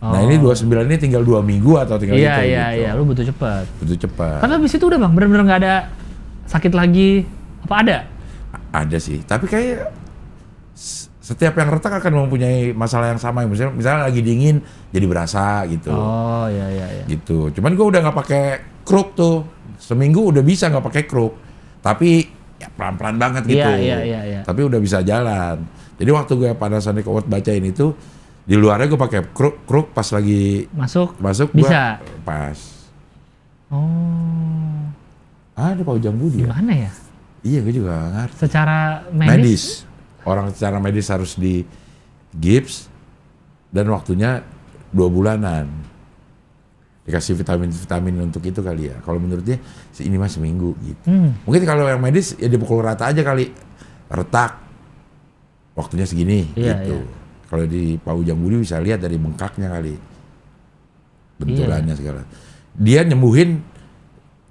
Nah ini 29 ini tinggal 2 minggu atau tinggal gitu. Iya, lu butuh cepat. Tapi habis itu udah bang, bener-bener nggak ada sakit lagi. Apa ada? Ada sih, tapi kayak setiap yang retak akan mempunyai masalah yang sama. Misalnya lagi dingin jadi berasa gitu. Oh iya. Gitu. Cuman gue udah nggak pakai kruk tuh. Seminggu udah bisa nggak pakai kruk. Tapi ya pelan-pelan banget gitu. Iya. Tapi udah bisa jalan. Jadi waktu gue Panasonic Award bacain itu, di luarnya gue pakai kruk pas lagi masuk bisa. Pas. Oh. Ada Pak Ujang Budi. Gimana ya? Iya, gue juga nggak ngerti. Secara medis? Orang secara medis harus di gips dan waktunya 2 bulanan. Dikasih vitamin untuk itu kali ya. Kalau menurut dia ini mah seminggu gitu. Mungkin kalau yang medis ya dipukul rata aja kali. Retak. Waktunya segini gitu. Kalau di Pak Ujang Budi bisa lihat dari bengkaknya kali. Bentukannya segala. Dia nyembuhin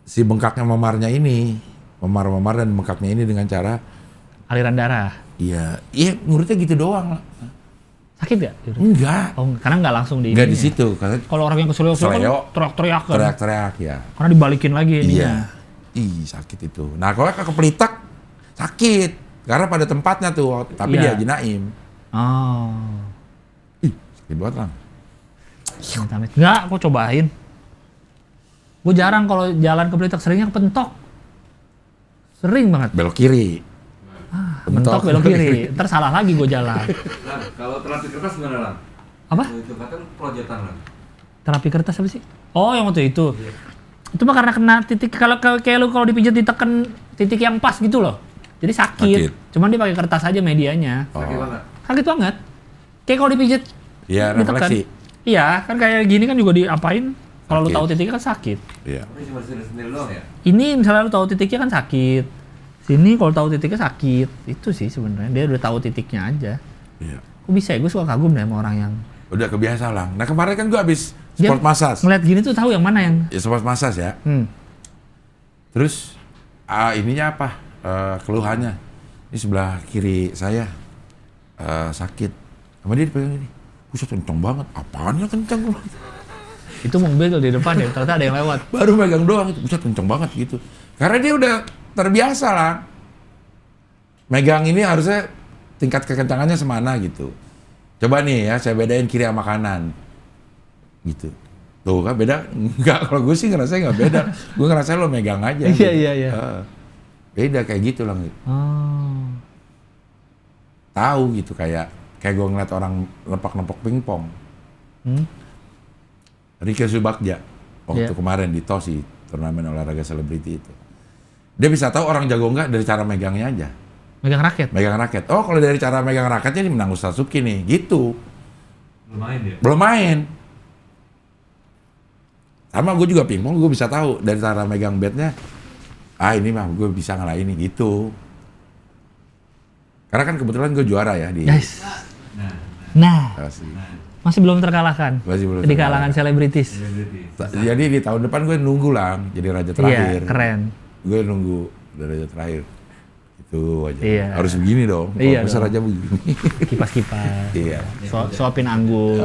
si bengkaknya memarnya ini. Memar dan bengkaknya ini dengan cara aliran darah. Iya, menurutnya gitu doang. Sakit gak? Enggak. Oh, karena nggak langsung di. Enggak di situ. Kalau orang yang keselio kan teriak-teriak kan. Teriak-teriak ya. Karena dibalikin lagi ini. Iya. Sakit itu. Nah, kalau ke Pelitak sakit karena pada tempatnya tuh, tapi dia Haji Naim. Oh. Sakit banget lah. Enggak, aku cobain. Gue jarang kalau jalan ke Pelitak, seringnya kepentok. Sering banget. Belok kiri. Mentok belok kiri. Ntar salah lagi gue jalan. Lang, kalau terapi kertas gimana Lang? Apa? Itu kan proyetan Lang. Terapi kertas apa sih? Oh, yang waktu itu. Itu mah karena kena titik, kalau kayak lu kalau dipijat ditekan titik yang pas gitu loh. Jadi sakit. Cuman dia pakai kertas aja medianya. Sakit banget. Sakit banget. Kayak kalau dipijat Iya, ditekan. refleksi. Iya, kan kayak gini kan juga diapain. Kalau lu tahu titiknya kan sakit. Iya. Tapi cuma sendiri doang ya? Ini misalnya lu tahu titiknya kan sakit. Sini kalau tahu titiknya sakit. Itu sih sebenarnya dia udah tahu titiknya aja. Iya. Kok bisa ya? Gue suka kagum deh sama orang yang Udah kebiasa lah. Nah kemarin kan gue habis dia sport massage. ngeliat gini tuh tahu yang mana yang Ya sport massage ya. Terus ininya apa? Keluhannya. Ini sebelah kiri saya sakit. Sama dia dipegang ini. Buset kenceng banget. Apaan ya kenceng? itu mobil di depan ya, ternyata ada yang lewat. Baru megang doang. Buset kenceng banget gitu. Karena dia udah terbiasa lah. Megang ini harusnya tingkat kekencangannya semana gitu. Coba nih ya, saya bedain kiri sama kanan. Gitu. Tuh kan beda? Enggak, kalau gue sih ngerasa nggak beda. Gue ngerasa lo megang aja. Iya, iya, iya. Beda kayak gitu lah. Oh. Tahu gitu kayak gue ngeliat orang nepak-nepok pingpong. Rike Subagja waktu kemarin di TOSI, turnamen olahraga selebriti itu. Dia bisa tahu orang jago nggak dari cara megangnya aja. Megang raket? Megang raket. Oh kalau dari cara megang raketnya ini menang Ustaz Subki nih, gitu. Belum main ya? Belum main. Sama gue juga pingpong, gue bisa tahu dari cara megang batnya. Ini mah gue bisa ngalahin ini, gitu. Karena kan kebetulan gue juara ya di. Yes. Nah, Asli. masih belum terkalahkan. Masih belum di terkalahkan. kalangan selebritis. Jadi di tahun depan gue nunggu lang jadi raja terakhir. Iya, keren. Gue nunggu raja terakhir. Itu aja. Iya. Harus begini dong. Iya Kalau bisa dong. raja begini. Kipas-kipas. Iya. Suapin anggur.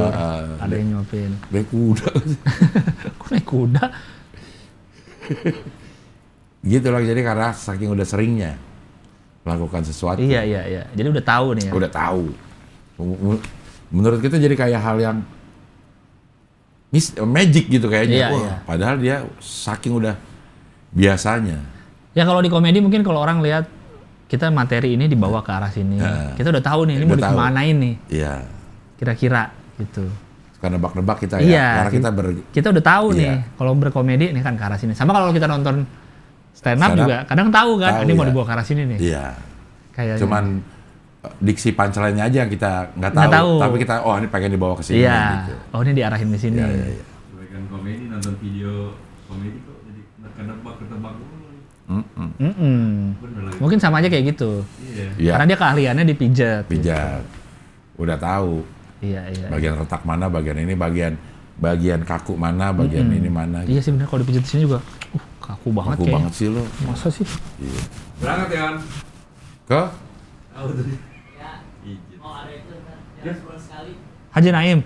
Ada yang nyuapin. Naik kuda. Kok naik kuda? Gitu lah. Jadi karena saking udah seringnya melakukan sesuatu. Iya, iya, iya. Jadi udah tahu nih ya. Udah tahu. Menurut kita jadi kayak hal yang magic gitu kayaknya. Iya, Wah, iya. padahal dia saking udah biasanya. Ya kalau di komedi mungkin kalau orang lihat kita materi ini dibawa ke arah sini. Kita udah tahu nih ini Udah mau tahu. dikemanain nih. Iya. Kira-kira gitu. Suka nebak-nebak kita Iya, ya. Karena kita udah tahu Iya. nih kalau berkomedi ini kan ke arah sini. Sama kalau kita nonton stand up juga kadang tahu kan Tahu, ini mau ya. dibawa ke arah sini nih. Iya. Kayaknya. Cuman diksi punchline-nya aja yang kita nggak Nggak tahu. tahu. Tapi kita ini pengen dibawa ke sini Iya. gitu. Oh ini diarahin ke sini. Iya, iya, iya. Sebagian komedi nonton video komedi kok jadi ketebak mulu. Bener lagi. Mungkin sama aja kayak gitu. Iya. Iya. Karena dia keahliannya dipijat. Pijat. Udah tahu Iya, iya. bagian retak mana, bagian ini, bagian kaku mana, bagian ini mana. Iya sih benar kalau dipijat di sini juga. Kaku banget Kaku kayaknya. banget sih lo. Masa sih? Iya. Berangkat ya kan? Ke? Tahu tadi. Haji Naim.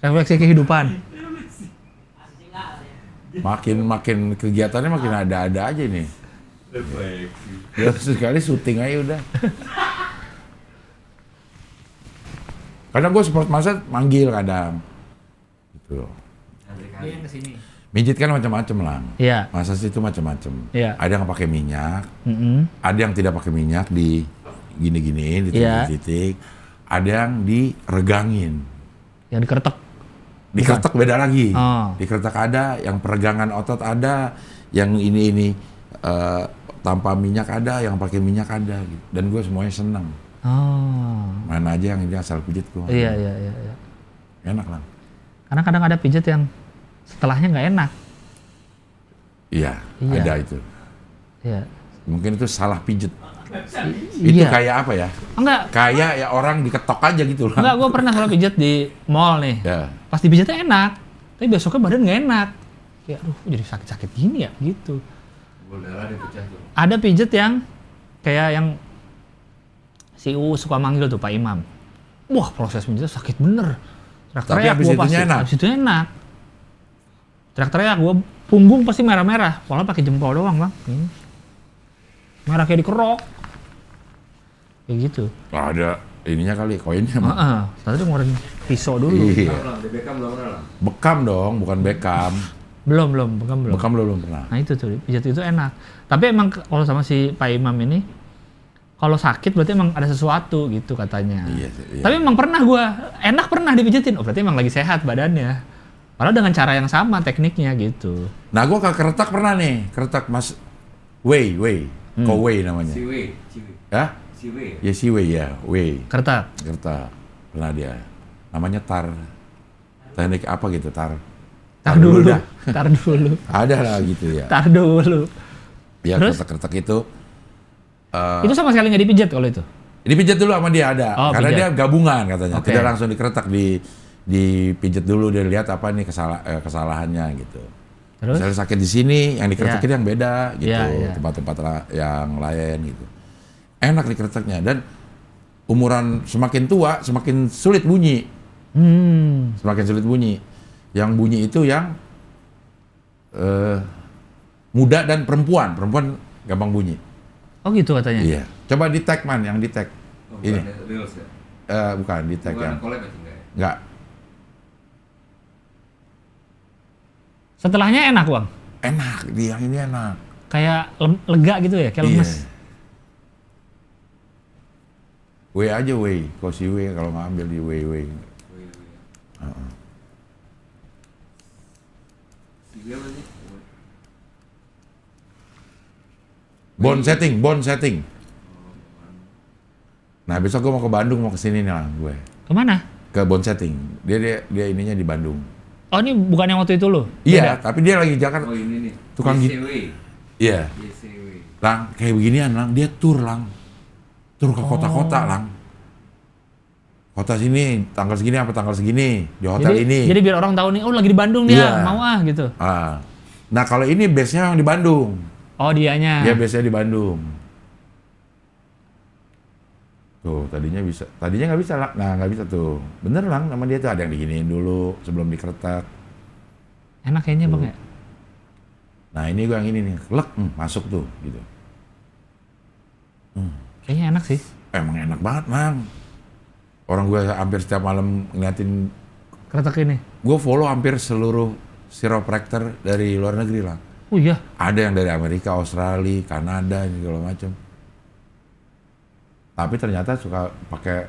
Refleksi kehidupan. Makin kegiatannya makin ada aja nih. Refleksi. Ya sekali syuting aja udah. Kadang gue sport massage manggil kadang. Gitu. Dia yang kesini. Mijit kan macam-macam lah. Iya. Massage itu macam-macam. Iya. Ada yang pakai minyak, Mm-mm. ada yang tidak pakai minyak di gini-gini, di Iya. titik-titik. Ada yang diregangin. Yang dikeretek. Dikeretek beda lagi. Oh. Dikeretek ada, yang peregangan otot ada, yang ini tanpa minyak ada, yang pakai minyak ada. Gitu. Dan gue semuanya seneng. Oh. Mana aja yang ini asal pijit gue. Iya, iya, iya, iya. Enak lah. Karena kadang ada pijat yang setelahnya nggak enak. Iya, Iya. ada itu. Iya. Mungkin itu salah pijet. Itu Iya. kayak apa ya? Enggak, Kayak ya orang diketok aja gitu lah. enggak, gue pernah salah pijat di mall nih. Ya. Pas dipijatnya enak, tapi besoknya badan nggak enak. Ya aduh, kok jadi sakit-sakit gini ya, gitu. Pembuluh darah dia pecah tuh. Ada pijat yang kayak yang si U suka manggil tuh Pak Imam. Wah, proses pijatnya sakit bener. Teriak-teriak habis gua itunya pasti. enak. Habis itu enak. Teriak-teriak gua punggung pasti merah-merah. Soalnya pakai jempol doang, Bang. Ini. Merah kayak dikerok. Kayak gitu. Ada ininya kali, koinnya. Heeh. Tadi dia ngeluarin pisau dulu. Iya. Di Beckham belum pernah lah. Bekam dong, bukan Beckham. Belum, bekam belum. Bekam belum pernah. Nah itu tuh, pijat itu enak. Tapi emang kalau sama si Pak Imam ini, kalau sakit berarti emang ada sesuatu gitu katanya. Iya. Tapi emang pernah enak pernah dipijitin. Oh berarti emang lagi sehat badannya. Padahal dengan cara yang sama tekniknya gitu. Nah gua ke Keretak pernah nih, Keretak Mas Wei. Ko Wei namanya. Siwe. Ya? Siwe. Ya si Wei ya, Wei. Keretak. Pernah dia. Namanya tar. Teknik apa gitu, tar. Tar dulu. dah. Tar dulu. Ada lah gitu ya. Tar dulu. Ya Terus? Keretak itu. Itu sama sekali nggak dipijat kalau itu? Dipijat dulu sama dia ada. Oh, karena pijat. dia gabungan katanya. Oke. Tidak langsung dikeretak, dipijat dulu, dia lihat apa nih kesalahannya gitu. Terus? Misalnya sakit di sini, yang dikeretak yang beda gitu. Iya. Tempat-tempat yang lain gitu. Enak dikeretaknya, dan umuran semakin tua semakin sulit bunyi. Semakin sulit bunyi. Yang bunyi itu yang muda dan perempuan. Perempuan gampang bunyi. Oh gitu katanya? Iya. Coba di tag man, yang di tag. Oh, Ini. bukan Reels ya? Bukan di tag Bukan yang. collab itu enggak ya? Enggak. Setelahnya enak Bang? Enak, dia yang ini enak. Kayak lega gitu ya? Kayak lemes? W aja W, kalau si W kalau nggak ambil di W. Siwe apa sih? Bone setting. Nah besok gue mau ke Bandung, mau ke sini nih lah gue. Kemana? Ke bone setting. Dia ininya di Bandung. Oh ini bukan yang waktu itu loh? Iya, tapi dia lagi Jakarta. Oh ini nih. Tukang gitu. YCW. Iya. YCW. Lang, kayak beginian Lang, dia tur ke kota-kota Lang. Kota sini, tanggal segini apa tanggal segini, di hotel ini. Jadi biar orang tahu nih, oh lagi di Bandung dia, Iya. mau gitu. Nah kalau ini base-nya yang di Bandung. Oh dianya. Dia base-nya di Bandung. Tuh, tadinya nggak bisa Lang. Nah nggak bisa tuh. Bener Lang, nama dia tuh ada yang diginiin dulu sebelum dikeretak. Enak kayaknya Bang ya? Nah ini gue yang ini nih, lek, masuk tuh gitu. Kayaknya enak sih. Emang enak banget Lang. Orang gue hampir setiap malam ngeliatin, Keretak ini. gue follow hampir seluruh chiropractor dari luar negeri Lang. Oh iya? Ada yang dari Amerika, Australia, Kanada, segala macam. Tapi ternyata suka pakai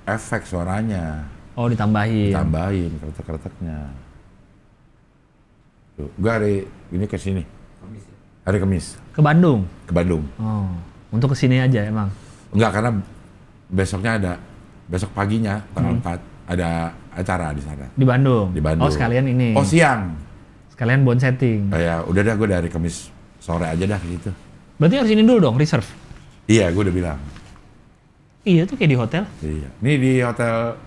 efek suaranya, Oh ditambahin. tambahin keretak-keretaknya. Tuh, gue hari ini ke sini, Kamis ya? hari Kamis Ke Bandung? ke Bandung. Oh, untuk kesini aja emang? Enggak, karena besok paginya tanggal 4 ada acara di sana. Di Bandung? Di Bandung. Oh sekalian ini? Oh siang. Sekalian bone setting? Ya udah dah, gue dari Kamis sore aja dah gitu. Berarti harus ini dulu dong, reserve? Iya, gue udah bilang. Iya tuh kayak di hotel? Iya. Ini di hotel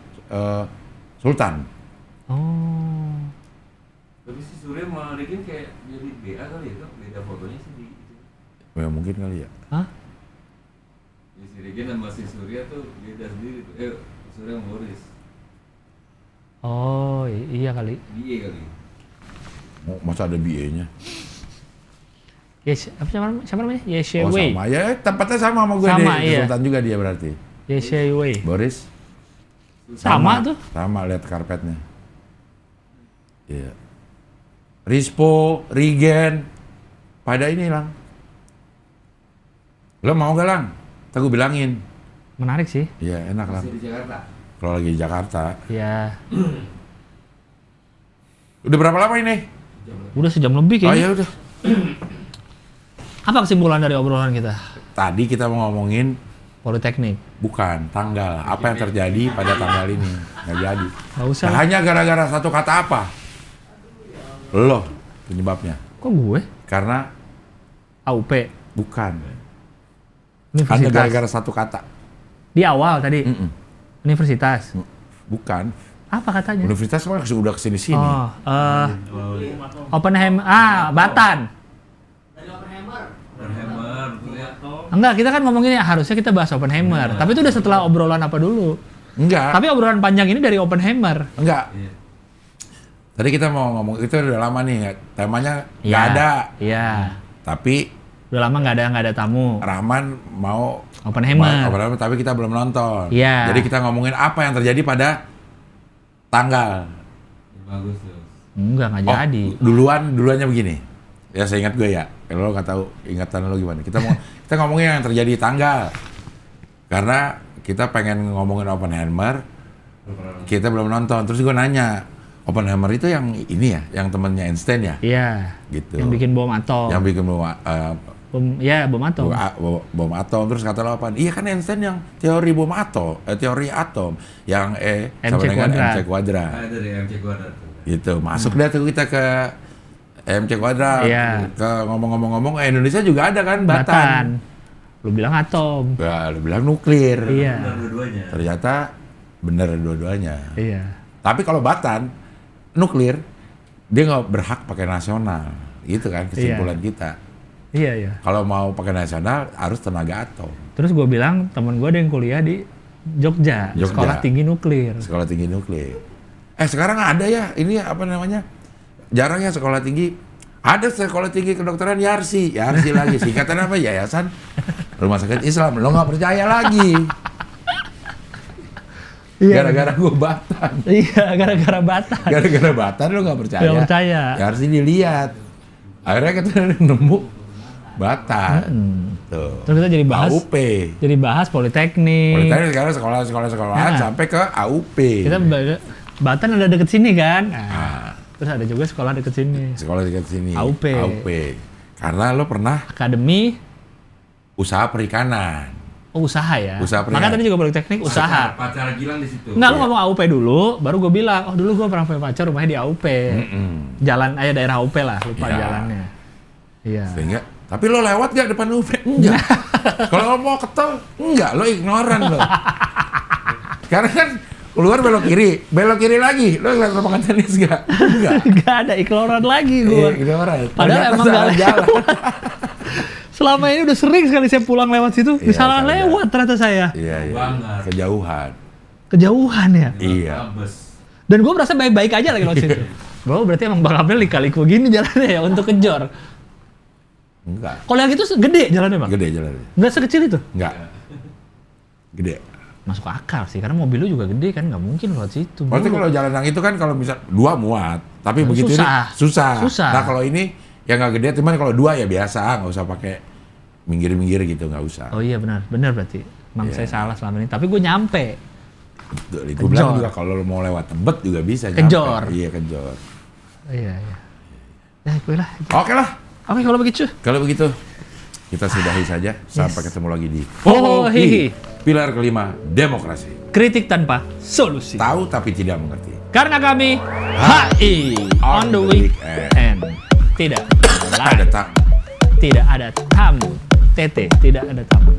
Sultan. Oh. Tapi si Surya sama Rikin kayak jadi BA kali ya, beda fotonya sih di itu. Ya, mungkin kali ya. Hah? Ya, si Rikin sama si Surya tuh beda sendiri tuh. Surya sama Boris. Oh iya kali. BA kali. Masa ada BA-nya? Yes, siapa namanya? Oh Yeshewei. sama, ya tempatnya sama sama gue Sama, di iya. Sultan juga dia berarti. Yeshewei. Boris? Sama tuh. Sama, lihat karpetnya. Iya. Rispo, Rigen, pada ini Lang. Lo mau gak Lang? Ntar gue bilangin. Menarik sih. Iya enak Lang. Masih di Jakarta. Kalau lagi di Jakarta. Ya. Udah berapa lama ini? Udah sejam lebih Oh kayaknya. ya udah. Apa kesimpulan dari obrolan kita? Tadi kita mau ngomongin Politeknik. bukan tanggal. Apa yang terjadi pada tanggal ini? Nggak jadi. Gak usah. Nah, hanya gara-gara satu kata apa? Lo penyebabnya. Kok gue? Karena AUP. bukan. Universitas. Hanya gara-gara satu kata. Di awal tadi. Universitas. Bukan. Apa katanya? Universitas mah sudah kesini-sini. Oh, Oppenheimer. Batan. Hammer, ya. Enggak, kita kan ngomongin ya harusnya kita bahas Oppenheimer. Tapi itu udah setelah obrolan apa dulu? Enggak. Tapi obrolan panjang ini dari Oppenheimer. Enggak. Iya. Tadi kita mau ngomong itu udah lama nih. Temanya nggak Iya. ada. Iya. Tapi Udah lama nggak ada tamu. Rahman mau Oppenheimer. tapi kita belum nonton. Iya. Jadi kita ngomongin apa yang terjadi pada tanggal 5 Agustus. Enggak Oh, jadi. duluannya begini. Ya saya ingat gue ya. Kalau lo nggak tahu ingatan lo gimana. Kita ngomongin yang terjadi di tanggal. Karena kita pengen ngomongin Oppenheimer. Kita belum nonton. Terus gue nanya, Oppenheimer itu yang ini ya, yang temennya Einstein ya? Iya. Gitu. Yang bikin bom atom. Yang bikin bom atom. bom atom. Terus kata lo apa? Iya kan Einstein yang teori bom atom, teori atom yang sama dengan mc kuadrat. Dari mc kuadrat. Gitu. Masuk deh tuh kita ke mc kuadrat. Iya. Ke ngomong-ngomong Indonesia juga ada kan Batan. Lu bilang atom. Lu bilang nuklir. Iya. Benar dua-duanya. Ternyata bener dua-duanya. Iya. Tapi kalau Batan nuklir dia nggak berhak pakai nasional. Gitu kan kesimpulan kita. Iya, iya. Kalau mau pakai nasional harus tenaga atom. Terus gue bilang temen gue ada yang kuliah di Jogja. Sekolah tinggi nuklir. Sekolah tinggi nuklir. Sekarang ada ya, ini apa namanya? Jarang ya sekolah tinggi. Ada sekolah tinggi kedokteran Yarsi lagi. Singkatan apa? Yayasan Rumah Sakit Islam. Lo nggak percaya lagi. Gara-gara gue Batan. Iya, gara-gara Batan. Gara-gara Batan lo nggak percaya. Nggak percaya. Yarsi dilihat. Akhirnya kita nemu Batan. Tuh. Terus kita jadi bahas AUP. Jadi bahas politeknik. Politeknik sekarang sekolah-sekolahan sampai ke AUP. Kita Batan ada deket sini kan. Terus ada juga sekolah deket sini. Sekolah deket sini. AUP. Karena lo pernah Akademi usaha perikanan. Oh, usaha ya. Usaha perikanan. Makanya tadi juga politeknik usaha. Pacar Gilang di situ. Enggak, lu ngomong AUP dulu, baru gue bilang, oh dulu gue pernah punya pacar rumahnya di AUP. Jalan aja daerah AUP lah, lupa jalannya. Iya. Sehingga, tapi lo lewat gak depan AUP? Enggak. Kalau lo mau ke tol, enggak, lo ignoran lo. Karena kan keluar belok kiri lagi, lo ngeliat lapangan tenis gak? Enggak. Enggak ada ignoran lagi gue. Ignoran. Padahal emang gak jalan. Selama ini udah sering sekali saya pulang lewat situ, salah lewat ternyata saya. Iya. Kejauhan ya? Iya. Dan gue merasa baik-baik aja lagi lewat situ. Bahwa berarti emang Bang Abel lika-liku gini jalannya ya untuk kejor. Enggak. Kalau yang itu gede jalannya Bang? Gede jalannya. Enggak sekecil itu? Enggak. Gede. Masuk akal sih, karena mobil lu juga gede kan, nggak mungkin lewat situ. Berarti kalau jalan yang itu kan kalau misal 2 muat, tapi begitu susah. ini susah. Nah kalau ini yang nggak gede, cuman kalau 2 ya biasa, nggak usah pakai minggir-minggir gitu, nggak usah. Oh iya benar berarti. Emang saya salah selama ini, tapi gue nyampe. Gue bilang juga kalau lo mau lewat Tebet juga bisa kejor. Nyampe. Iya kejor. Iya. Ya gue lah. Oke lah. Oke kalau begitu. Kalau begitu kita sudahi saja. Sampai ketemu lagi di pilar kelima demokrasi. Kritik tanpa solusi. Tahu tapi tidak mengerti. Karena kami HI on the weekend. Tidak ada tamu. Tidak ada tamu. TT tidak ada tamu.